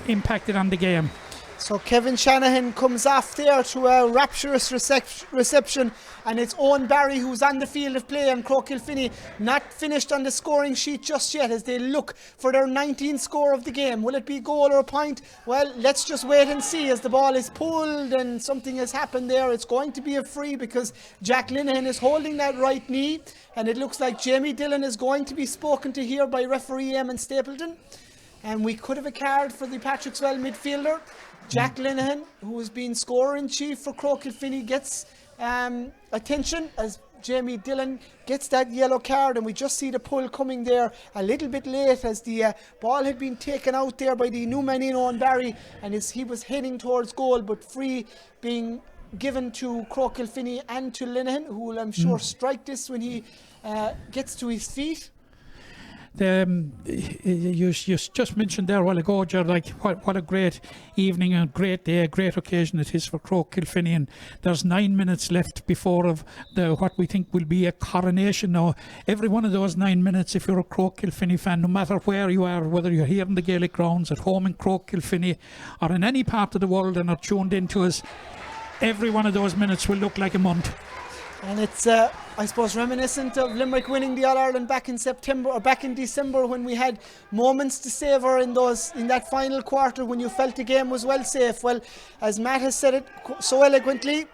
impacted on the game. So Kevin Shanahan comes off there to a rapturous reception, and it's Owen Barry who's on the field of play, and Croagh Kilfinny not finished on the scoring sheet just yet as they look for their 19th score of the game. Will it be a goal or a point? Well, let's just wait and see as the ball is pulled and something has happened there. It's going to be a free because Jack Linehan is holding that right knee, and it looks like Jamie Dillon is going to be spoken to here by referee Eamon Stapleton, and we could have a card for the Patrickswell midfielder. Jack Linehan, who has been scorer-in-chief for Croagh Kilfinny, gets attention as Jamie Dillon gets that yellow card, and we just see the pull coming there a little bit late as the ball had been taken out there by the new man in Owen Barry, and he was heading towards goal, but free being given to Croagh Kilfinny and to Linehan, who will, I'm sure, strike this when he gets to his feet. You just mentioned there a while ago, Ger, like what a great evening and great day, a great occasion it is for Croagh Kilfinny, and there's 9 minutes left before of what we think will be a coronation. Now, every one of those 9 minutes, if you're a Croagh Kilfinny fan, no matter where you are, whether you're here in the Gaelic grounds, at home in Croagh Kilfinny, or in any part of the world and are tuned into us, every one of those minutes will look like a month. And it's, I suppose, reminiscent of Limerick winning the All-Ireland back in September or back in December, when we had moments to savour in that final quarter when you felt the game was well safe. Well, as Matt has said it so eloquently,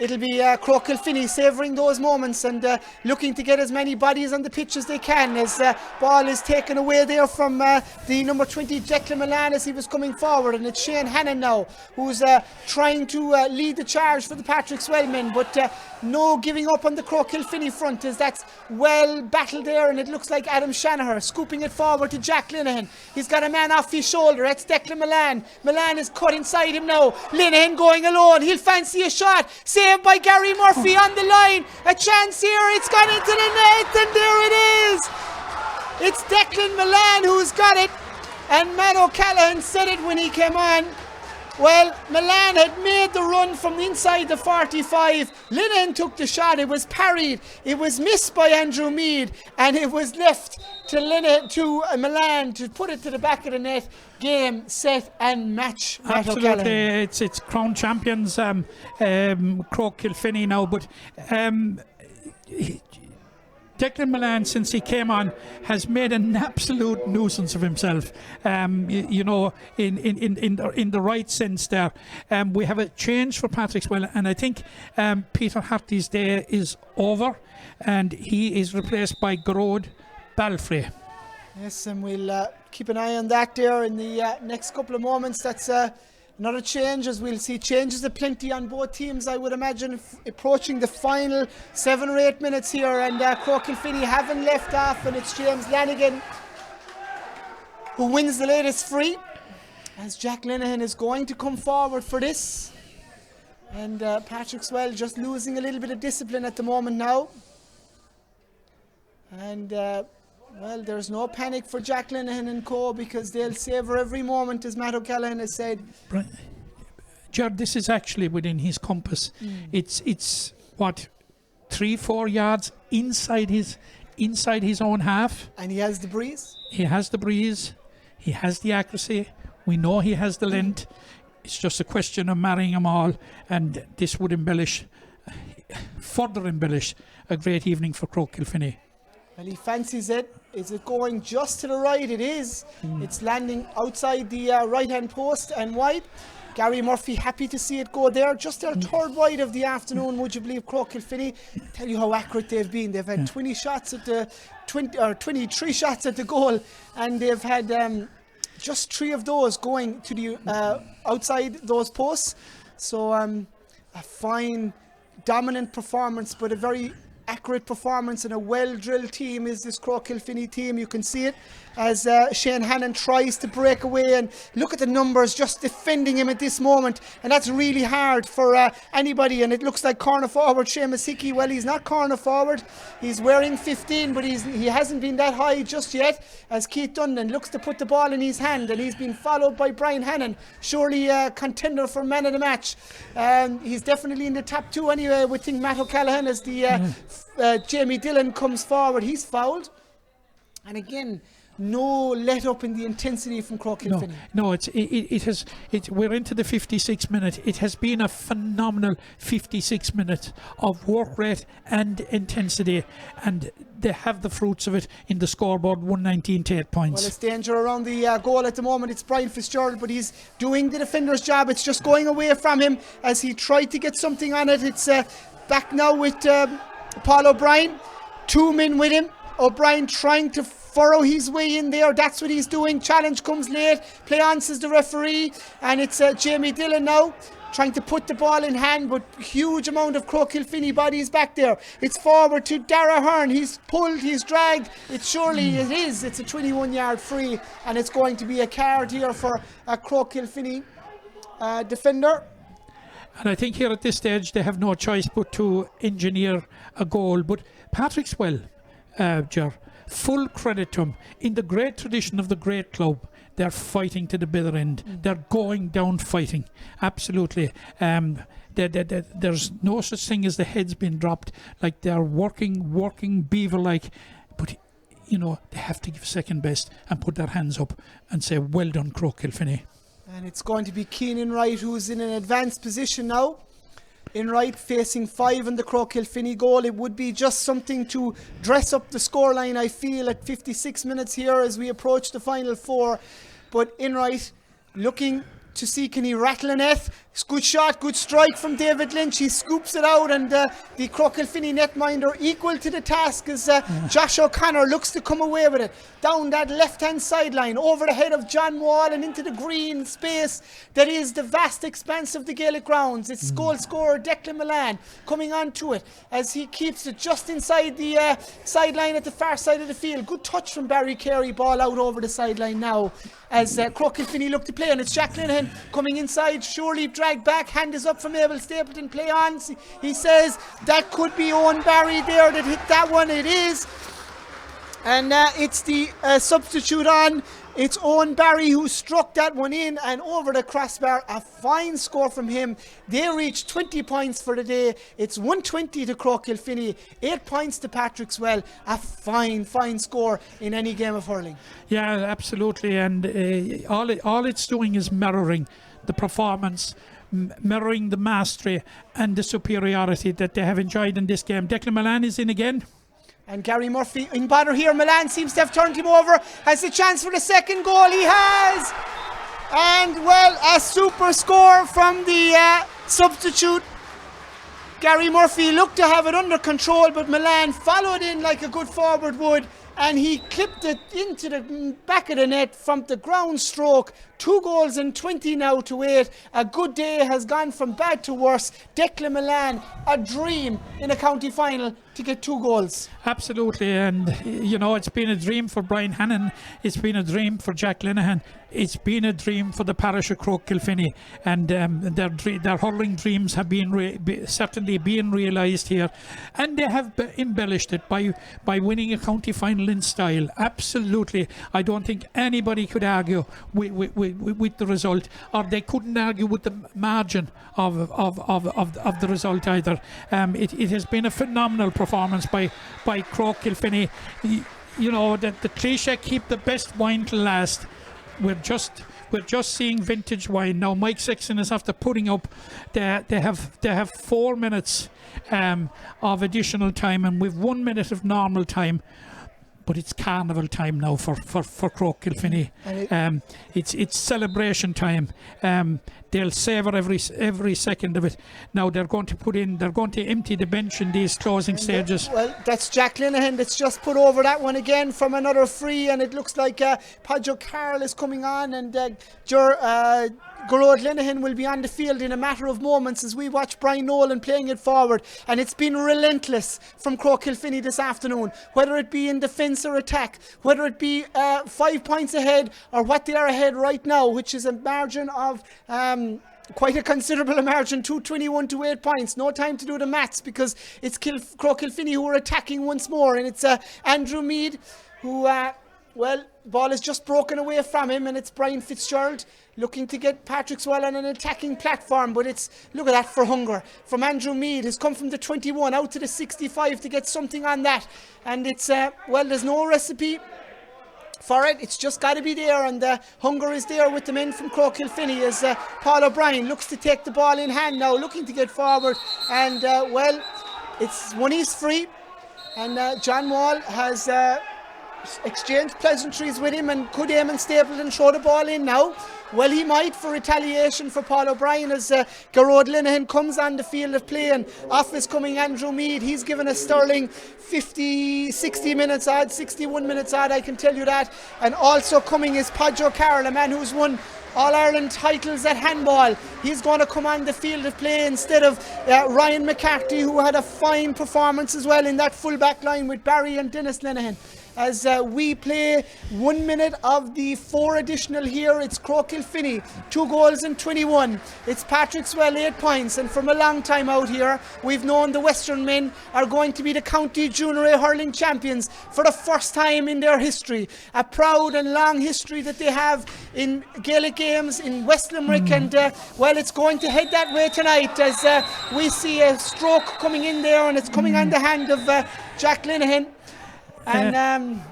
it'll be Croagh Kilfinny savouring those moments and looking to get as many bodies on the pitch as they can, as ball is taken away there from the number 20 Declan Milan as he was coming forward, and it's Shane Hannon now who's trying to lead the charge for the Patrickswell men, but no giving up on the Croagh Kilfinny front, as that's well battled there, and it looks like Adam Shanahan scooping it forward to Jack Linehan. He's got a man off his shoulder. That's Declan Milan. Milan is cut inside him now. Linehan going alone. He'll fancy a shot. Saved by Gary Murphy on the line. A chance here. It's gone into the net, and there it is. It's Declan Milan who's got it, and Matt O'Callaghan said it when he came on. Well, Milan had made the run from inside the 45. Linehan took the shot. It was parried. It was missed by Andrew Mead, and it was left to Milan to put it to the back of the net. Game, set, and match. Absolutely, it's crown champions, Croagh Kilfinny now, but Declan Milan, since he came on, has made an absolute nuisance of himself. You know, in the right sense there. We have a change for Patrickswell, and I think Peter Hartley's day is over, and he is replaced by Gerard Balfrey. Yes, and we'll keep an eye on that there in the next couple of moments. That's another change, as we'll see changes aplenty on both teams, I would imagine, approaching the final 7 or 8 minutes here, and Croagh Kilfinny haven't left off, and it's James Lanigan who wins the latest free, as Jack Linehan is going to come forward for this, and Patrickswell just losing a little bit of discipline at the moment now, and well, there's no panic for Jack Linehan and co, because they'll savour every moment, as Matt O'Callaghan has said. Right. Jared, this is actually within his compass. It's what, 3-4 yards inside his own half. And he has the breeze. He has the breeze. He has the accuracy. We know he has the length. It's just a question of marrying them all, and this would further embellish a great evening for Croagh Kilfinny. Well, he fancies it. Is it going just to the right? It is. It's landing outside the right-hand post and wide. Gary Murphy happy to see it go there. Just their third wide of the afternoon, would you believe, Croagh Kilfinny. Tell you how accurate they've been. They've had 23 shots at the goal, and they've had just 3 of those going to the outside those posts. So a fine, dominant performance, but a very accurate performance, and a well-drilled team is this Croagh Kilfinny team. You can see it as Shane Hannon tries to break away, and look at the numbers just defending him at this moment, and that's really hard for anybody. And it looks like corner forward Seamus Hickey. Well, he's not corner forward, he's wearing 15, but he hasn't been that high just yet, as Keith Dundon looks to put the ball in his hand, and he's been followed by Brian Hannon, surely a contender for man of the match. He's definitely in the top 2 anyway. We think Matt O'Callaghan, as the Jamie Dillon comes forward, he's fouled, and again, no let up in the intensity from Croagh Kilfinny. No, we're into the 56th minute. It has been a phenomenal 56 minutes of work rate and intensity, and they have the fruits of it in the scoreboard, 119 to 8 points. Well, it's danger around the goal at the moment. It's Brian Fitzgerald, but he's doing the defender's job. It's just going away from him as he tried to get something on it. It's back now with Paul O'Brien, 2 men with him. O'Brien trying to furrow his way in there. That's what he's doing. Challenge comes late. Play on, says the referee. And it's Jamie Dillon now trying to put the ball in hand, but huge amount of Croagh Kilfinny bodies back there. It's forward to Dara Hearn. He's pulled, he's dragged. It's a 21-yard free, and it's going to be a card here for a Croagh Kilfinny defender. And I think here at this stage they have no choice but to engineer a goal. But Patrickswell, Ger, full credit to him. In the great tradition of the great club, they're fighting to the bitter end. They're going down fighting. Absolutely. There's no such thing as the head's been dropped. Like, they're working beaver-like. But, you know, they have to give second best and put their hands up and say, well done, Croagh Kilfinny. And it's going to be Keenan Wright, who's in an advanced position now. In right, facing 5 in the Croagh Kilfinny goal. It would be just something to dress up the scoreline, I feel, at 56 minutes here as we approach the final 4. But in right, looking to see can he rattle a net. Good shot, good strike from David Lynch. He scoops it out, and the Croagh Kilfinny netminder equal to the task as Josh O'Connor looks to come away with it. Down that left-hand sideline, over the head of John Wall and into the green space that is the vast expanse of the Gaelic grounds. It's goal scorer Declan Milan coming onto it as he keeps it just inside the sideline at the far side of the field. Good touch from Barry Carey, ball out over the sideline now as Croagh Kilfinny look to play, and it's Jack Linehan coming inside, surely dragged back, hand is up from Abel Stapleton, play on. He says that could be Owen Barry there that hit that one. It is, and it's the substitute on. It's Owen Barry who struck that one in and over the crossbar. A fine score from him. They reached 20 points for the day. It's 120 to Croagh Kilfinny, 8 points to Patrickswell. A fine score in any game of hurling. Yeah, absolutely. And all it's doing is mirroring the performance, mirroring the mastery and the superiority that they have enjoyed in this game. Declan Milan is in again. And Gary Murphy in bother here. Milan seems to have turned him over. Has a chance for the second goal. He has. And, well, a super score from the substitute. Gary Murphy looked to have it under control, but Milan followed in like a good forward would, and he clipped it into the back of the net from the ground stroke. 2 goals and 20 now to 8. A good day has gone from bad to worse. Declan Milan, a dream in a county final to get 2 goals. Absolutely, and you know, it's been a dream for Brian Hannon, it's been a dream for Jack Linehan, it's been a dream for the parish of Croagh Kilfinny, and their hurling dreams have been certainly being realised here, and they have embellished it by winning a county final in style. Absolutely, I don't think anybody could argue with the result, or they couldn't argue with the margin of the result either. It has been a phenomenal performance by Croagh Kilfinny. You know that the cliche, keep the best wine to last. We're just seeing vintage wine now. Mike Sexton is after putting up. They have 4 minutes of additional time, and we've 1 minute of normal time. But it's carnival time now for Croagh Kilfinny. It's celebration time. They'll savour every second of it. Now they're going to empty the bench in these closing stages. Well, that's Jack Linehan that's just put over that one again from another free, and it looks like Padjo Carroll is coming on, and Garrod Linehan will be on the field in a matter of moments as we watch Brian Nolan playing it forward. And it's been relentless from Croagh Kilfinny this afternoon, whether it be in defence or attack, whether it be 5 points ahead or what they are ahead right now, which is a margin of quite a considerable margin, 221 to 8 points. No time to do the maths because it's Croagh Kilfinny who are attacking once more, and it's Andrew Mead who ball is just broken away from him, and it's Brian Fitzgerald looking to get Patrickswell on an attacking platform, but it's, look at that for hunger from Andrew Mead, who's come from the 21 out to the 65 to get something on that, and it's there's no recipe for it, it's just got to be there, and the hunger is there with the men from Croagh Kilfinny as Paul O'Brien looks to take the ball in hand now, looking to get forward, and it's one is free, and John Wall has exchanged pleasantries with him, and could Eamon Stapleton throw the ball in now? Well, he might, for retaliation for Paul O'Brien as Garrod Linehan comes on the field of play, and off is coming Andrew Mead. He's given a sterling 60 minutes odd, 61 minutes odd, I can tell you that. And also coming is Padjo Carroll, a man who's won All-Ireland titles at handball. He's going to come on the field of play instead of Ryan McCarthy, who had a fine performance as well in that full-back line with Barry and Dennis Linehan. As we play 1 minute of the 4 additional here, it's Croagh Kilfinny, 2 goals and 21. It's Patrickswell, 8 points, and from a long time out here, we've known the Western men are going to be the county junior A hurling champions for the first time in their history. A proud and long history that they have in Gaelic games in West Limerick, and it's going to head that way tonight as we see a stroke coming in there, and it's coming on the hand of Jack Linehan. And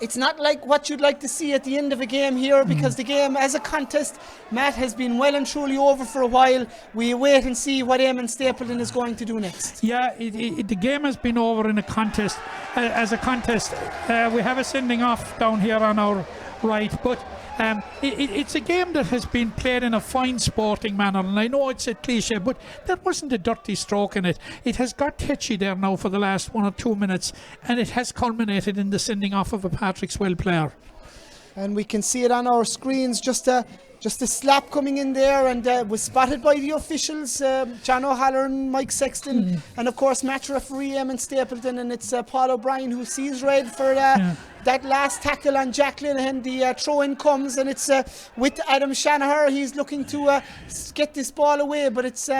it's not like what you'd like to see at the end of a game here, because the game as a contest, Matt, has been well and truly over for a while. We wait and see what Eamon Stapleton is going to do next. Yeah, the game has been over in a contest. As a contest, we have a sending off down here on our right, but it's a game that has been played in a fine sporting manner, and I know it's a cliche, but there wasn't a dirty stroke in it. It has got tetchy there now for the last 1 or 2 minutes, and it has culminated in the sending off of a Patrickswell player. And we can see it on our screens, just a slap coming in there, and was spotted by the officials, John O'Halloran, Mike Sexton, and of course match referee Eamon Stapleton, and it's Paul O'Brien who sees red for that last tackle on Jack Linehan. The throw-in comes, and it's with Adam Shanaher. He's looking to get this ball away, but it's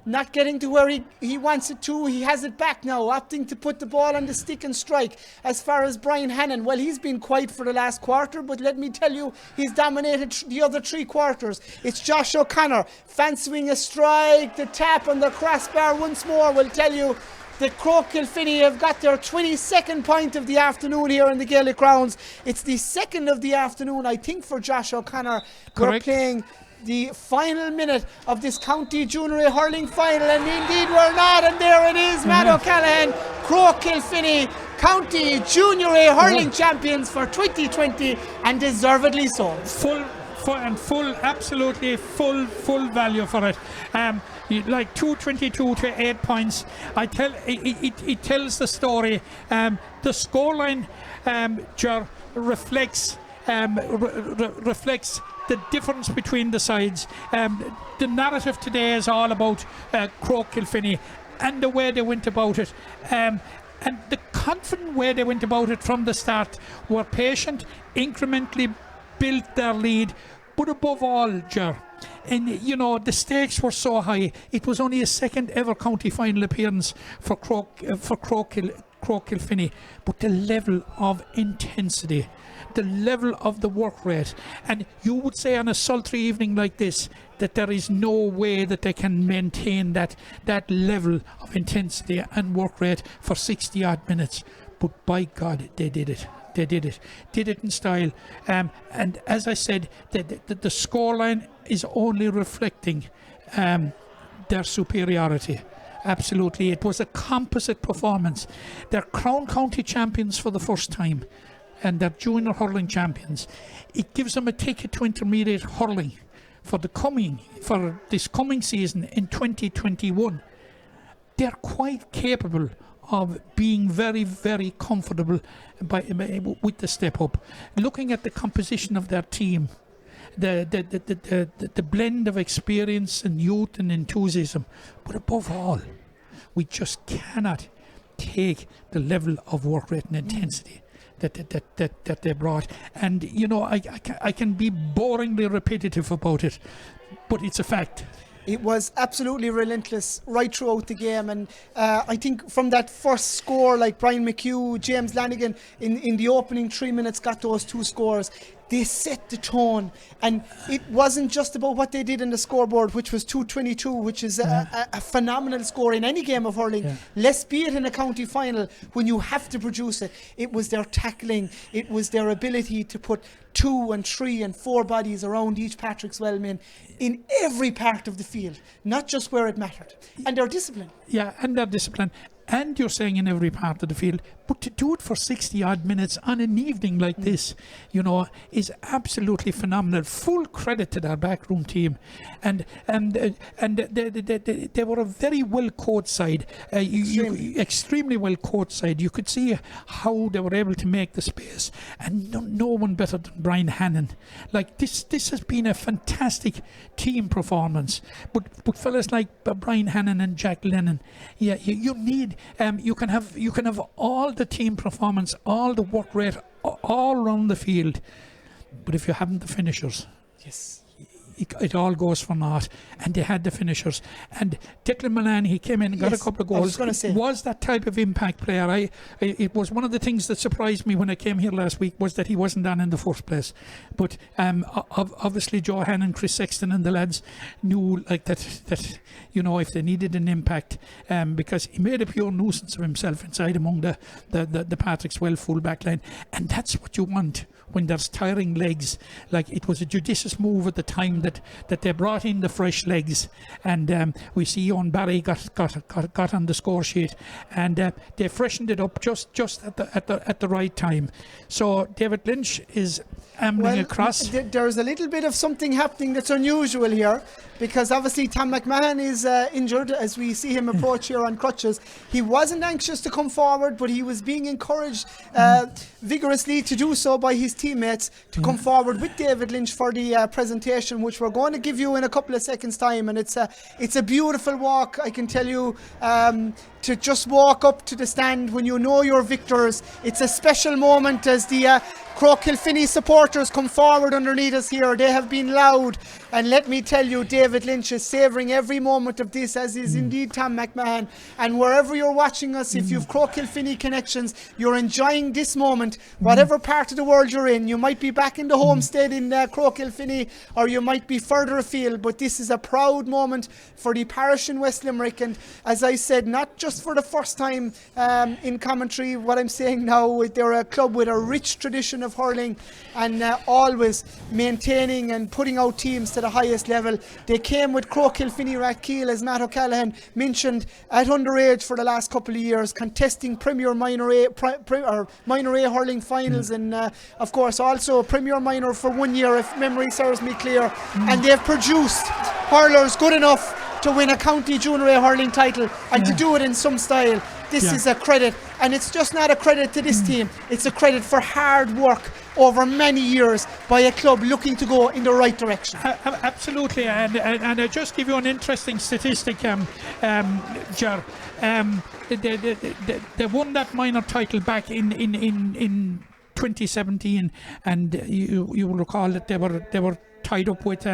not getting to where he wants it to. He has it back now, opting to put the ball on the stick and strike. As far as Brian Hannon, well, he's been quiet for the last quarter, but let me tell you, he's dominated the other 3 quarters. It's Josh O'Connor fancying a strike, the tap on the crossbar once more will tell you that Croagh Kilfinny have got their 22nd point of the afternoon here in the Gaelic Grounds. It's the 2nd of the afternoon, I think, for Josh O'Connor. Correct. We're playing the final minute of this county junior A hurling final, and indeed we're not, and there it is, Matt O'Callaghan, Croagh Kilfinny, county junior A hurling champions for 2020, and deservedly so. Absolutely full value for it. Like 222 to 8 points. It tells the story. The scoreline reflects the difference between the sides. The narrative today is all about Croagh Kilfinny and the way they went about it. And the confident way they went about it from the start, were patient, incrementally built their lead, but above all, Ger, and you know, the stakes were so high. It was only a 2nd ever county final appearance for Croagh Kilfinny, but the level of intensity, the level of the work rate, and you would say on a sultry evening like this that there is no way that they can maintain that level of intensity and work rate for 60 odd minutes, but by God, they did it. They did it in style, and as I said, the scoreline is only reflecting their superiority. Absolutely, it was a composite performance. They're Crown County champions for the first time, and they're junior hurling champions. It gives them a ticket to intermediate hurling for this coming season in 2021. They're quite capable of being very, very comfortable with the step up. Looking at the composition of their team, the blend of experience and youth and enthusiasm, but above all, we just cannot take the level of work rate and intensity that they brought. And you know, I can be boringly repetitive about it, but it's a fact. It was absolutely relentless right throughout the game, and I think from that first score, like Brian McHugh, James Lanigan in the opening 3 minutes got those 2 scores. They set the tone, and it wasn't just about what they did in the scoreboard, which was 222, which is a phenomenal score in any game of hurling. Less be it in a county final when you have to produce it. It was their tackling, it was their ability to put 2 and 3 and 4 bodies around each Patrickswell man in every part of the field, not just where it mattered. And their discipline. Yeah, and their discipline. And you're saying in every part of the field, but to do it for 60 odd minutes on an evening like this, you know, is absolutely phenomenal. Full credit to their backroom team, and they were a very well coached side, extremely well coached side. You could see how they were able to make the space, and no one better than Brian Hannon. Like this has been a fantastic team performance. But fellas like Brian Hannon and Jack Lennon, yeah, you need. You can have all the team performance, all the work rate, all around the field, but if you haven't the finishers, it all goes for naught. And they had the finishers. And Declan Milan, he came in and got a couple of goals. Was that type of impact player. It was one of the things that surprised me when I came here last week, was that he wasn't on in the first place. But obviously Joe Hannon and Chris Sexton and the lads knew like that you know, if they needed an impact, because he made a pure nuisance of himself inside among the Patrickswell full back line. And that's what you want when there's tiring legs. Like, it was a judicious move at the time that they brought in the fresh legs, and we see Owen Barry got on the score sheet, and they freshened it up just at the right time. So David Lynch is ambling across. There's a little bit of something happening that's unusual here, because obviously Tom McMahon is injured as we see him approach here on crutches. He wasn't anxious to come forward, but he was being encouraged vigorously to do so by his teammates to come forward with David Lynch for the presentation, which we're going to give you in a couple of seconds time. And it's a beautiful walk, I can tell you, to just walk up to the stand when you know you're victors. It's a special moment as the Croagh Kilfinny supporters come forward underneath us here. They have been loud, and let me tell you, David Lynch is savouring every moment of this, as is indeed Tom McMahon. And wherever you're watching us, if you've Croagh Kilfinny connections, you're enjoying this moment, whatever part of the world you're in. You might be back in the homestead in Croagh Kilfinny, or you might be further afield, but this is a proud moment for the parish in West Limerick. And as I said, not just for the first time in commentary, what I'm saying now, they're a club with a rich tradition of hurling, and always maintaining and putting out teams to the highest level. They came with Croagh Kilfinny Rathkeil, as Matt O'Callaghan mentioned, at underage for the last couple of years, contesting Premier Minor A hurling finals, and of course also Premier Minor for 1 year, if memory serves me clear. And they've produced hurlers good enough to win a county junior A hurling title, and to do it in some style. This is a credit, and it's just not a credit to this team, it's a credit for hard work over many years by a club looking to go in the right direction. Absolutely, and I'll just give you an interesting statistic, Ger. They won that minor title back in 2017, and you will recall that they were tied up with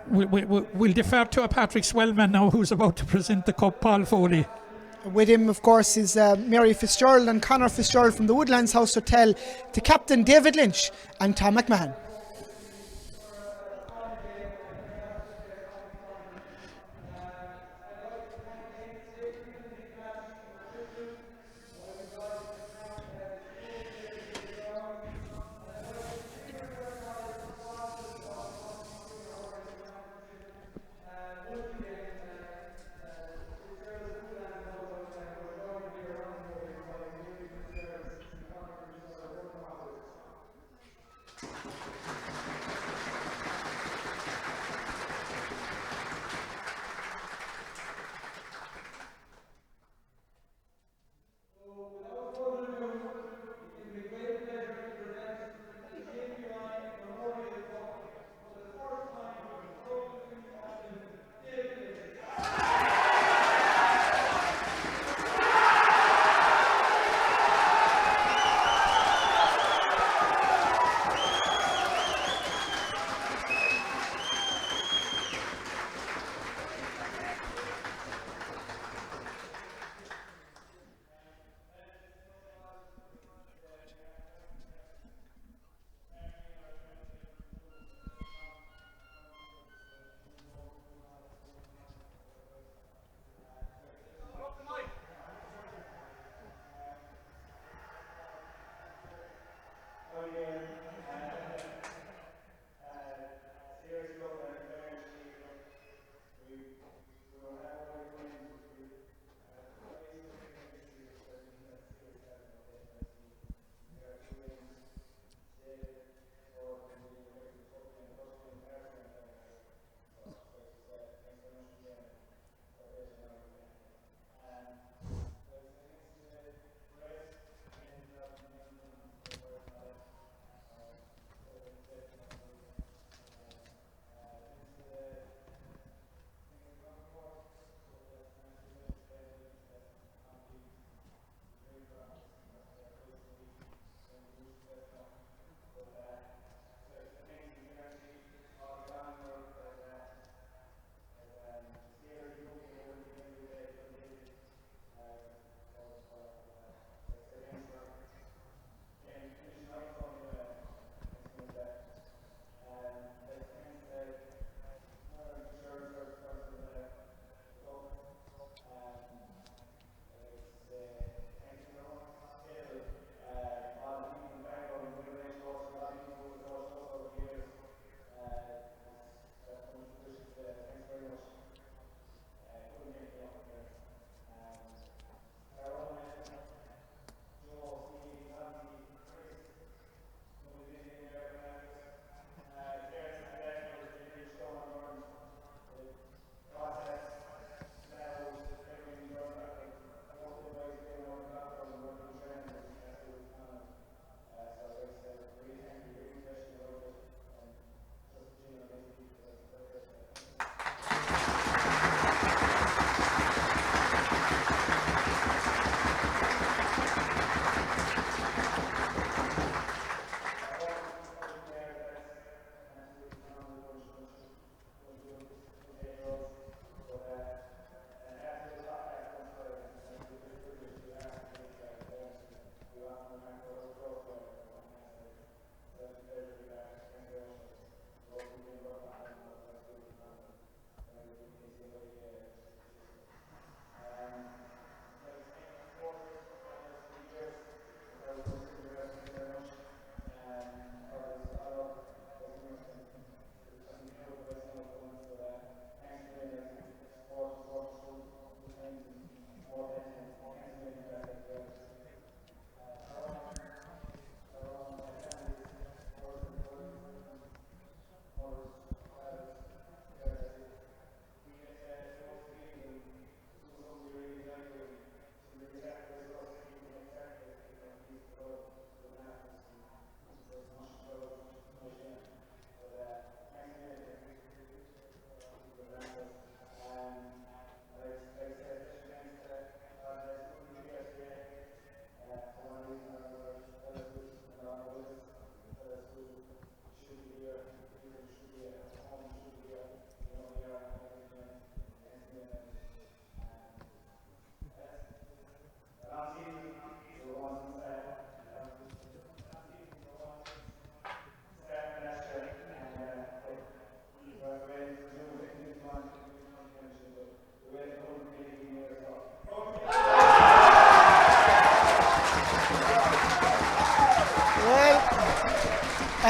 we'll defer to a Patrickswell man now who's about to present the cup, Paul Foley. With him, of course, is Mary Fitzgerald and Conor Fitzgerald from the Woodlands House Hotel, to captain David Lynch and Tom McMahon.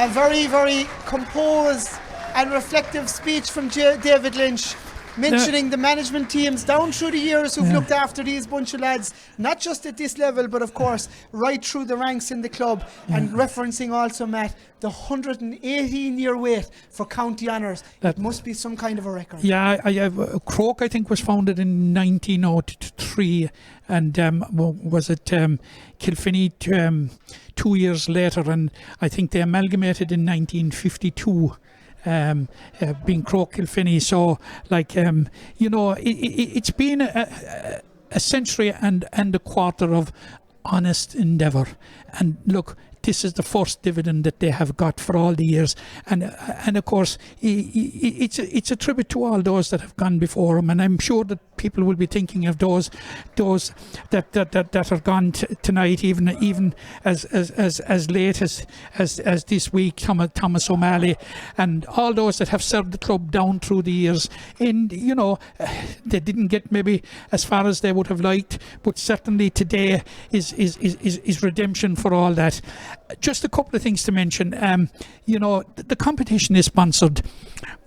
A very, very composed and reflective speech from David Lynch, mentioning the management teams down through the years who've looked after these bunch of lads, not just at this level, but of course right through the ranks in the club, and referencing also, Matt, the 118-year wait for county honours. It must be some kind of a record. Yeah, Croagh, I think, was founded in 1903, and was it Kilfinny 2 years later, and I think they amalgamated in 1952. Being Croagh Kilfinny, so it's been a century and a quarter of honest endeavour, and look, this is the first dividend that they have got for all the years, and of course it's a tribute to all those that have gone before them, and I'm sure that people will be thinking of those that are gone tonight, even as late as this week, Thomas O'Malley, and all those that have served the club down through the years. And they didn't get maybe as far as they would have liked, but certainly today is redemption for all that. Just a couple of things to mention. The competition is sponsored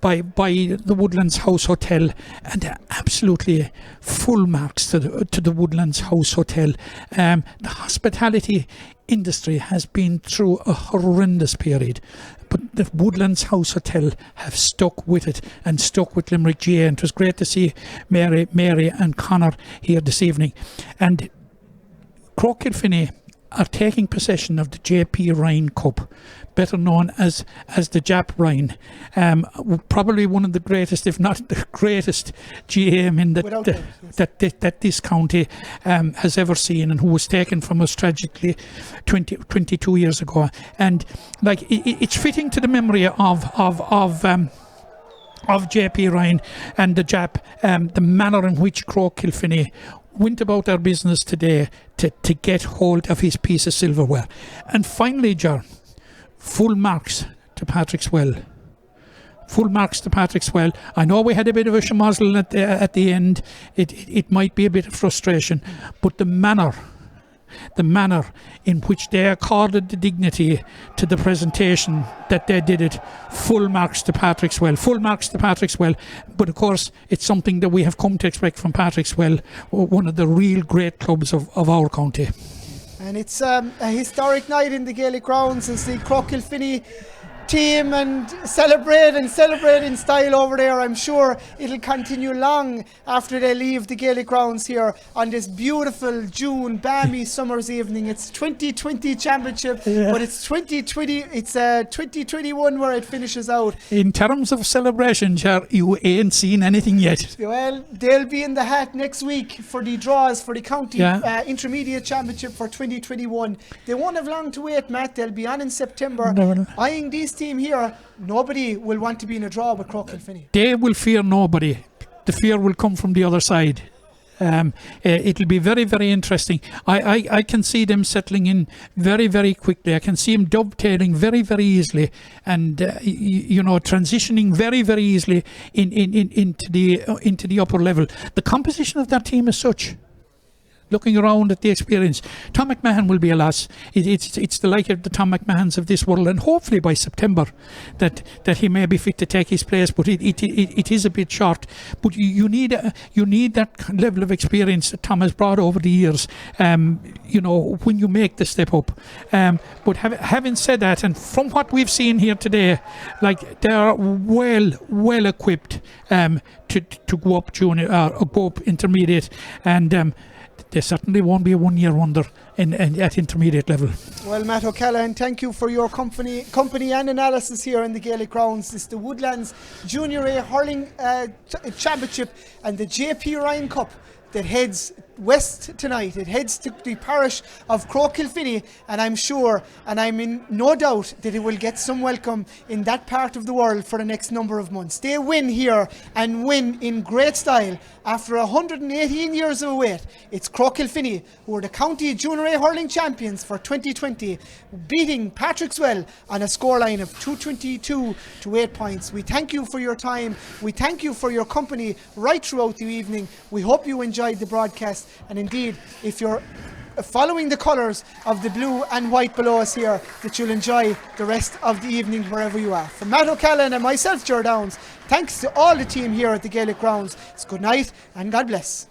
by the Woodlands House Hotel, and absolutely full marks to the Woodlands House Hotel. The hospitality industry has been through a horrendous period, but the Woodlands House Hotel have stuck with it and stuck with Limerick GA, and it was great to see Mary and Connor here this evening. And Croagh Kilfinny are taking possession of the JP Ryan Cup, better known as the Jap Ryan. Probably one of the greatest, if not the greatest, GAM in that this county has ever seen, and who was taken from us tragically 22 years ago. And it's fitting to the memory of JP Ryan and the Jap, the manner in which Croagh Kilfinny went about their business today to get hold of his piece of silverware. And finally, Jar, full marks to Patrickswell. Full marks to Patrickswell. I know we had a bit of a schmozzle at the end. It might be a bit of frustration, but the manner in which they accorded the dignity to the presentation that they did it, full marks to Patrickswell. Full marks to Patrickswell. But of course, it's something that we have come to expect from Patrickswell, one of the real great clubs of our county. And it's a historic night in the Gaelic grounds as the Croagh Kilfinny team and celebrate in style over there. I'm sure it'll continue long after they leave the Gaelic grounds here on this beautiful June balmy summer's evening. It's 2020 championship, but it's 2020. It's 2021 where it finishes out. In terms of celebration, you ain't seen anything yet. Well, they'll be in the hat next week for the draws for the county intermediate championship for 2021. They won't have long to wait, Matt. They'll be on in September. Eyeing these team here, nobody will want to be in a draw with Croagh Kilfinny. They will fear nobody. The fear will come from the other side. It'll be very, very interesting. I can see them settling in very, very quickly. I can see them dovetailing very, very easily, and transitioning very, very easily into the upper level. The composition of that team is such. Looking around at the experience, Tom McMahon will be a loss. It's the like of the Tom McMahons of this world, and hopefully by September that he may be fit to take his place. But it is a bit short. But you need that level of experience that Tom has brought over the years. When you make the step up. But having said that, and from what we've seen here today, they are well equipped to go up junior or go up intermediate, and they certainly won't be a one-year wonder at intermediate level. Well, Matt O'Callaghan, thank you for your company and analysis here in the Gaelic grounds. It's the Woodlands Junior A Hurling Championship and the JP Ryan Cup that heads west tonight. It heads to the parish of Croagh Kilfinny, and I'm sure, and I'm in no doubt, that it will get some welcome in that part of the world for the next number of months. They win here and win in great style after 118 years of wait. It's Croagh Kilfinny who are the county junior A hurling champions for 2020, beating Patrickswell on a scoreline of 222 to 8 points. We thank you for your time. We thank you for your company right throughout the evening. We hope you enjoyed the broadcast. And indeed, if you're following the colours of the blue and white below us here, that you'll enjoy the rest of the evening wherever you are. From Matt O'Callaghan and myself, Ger Downs, thanks to all the team here at the Gaelic Grounds. It's good night and God bless.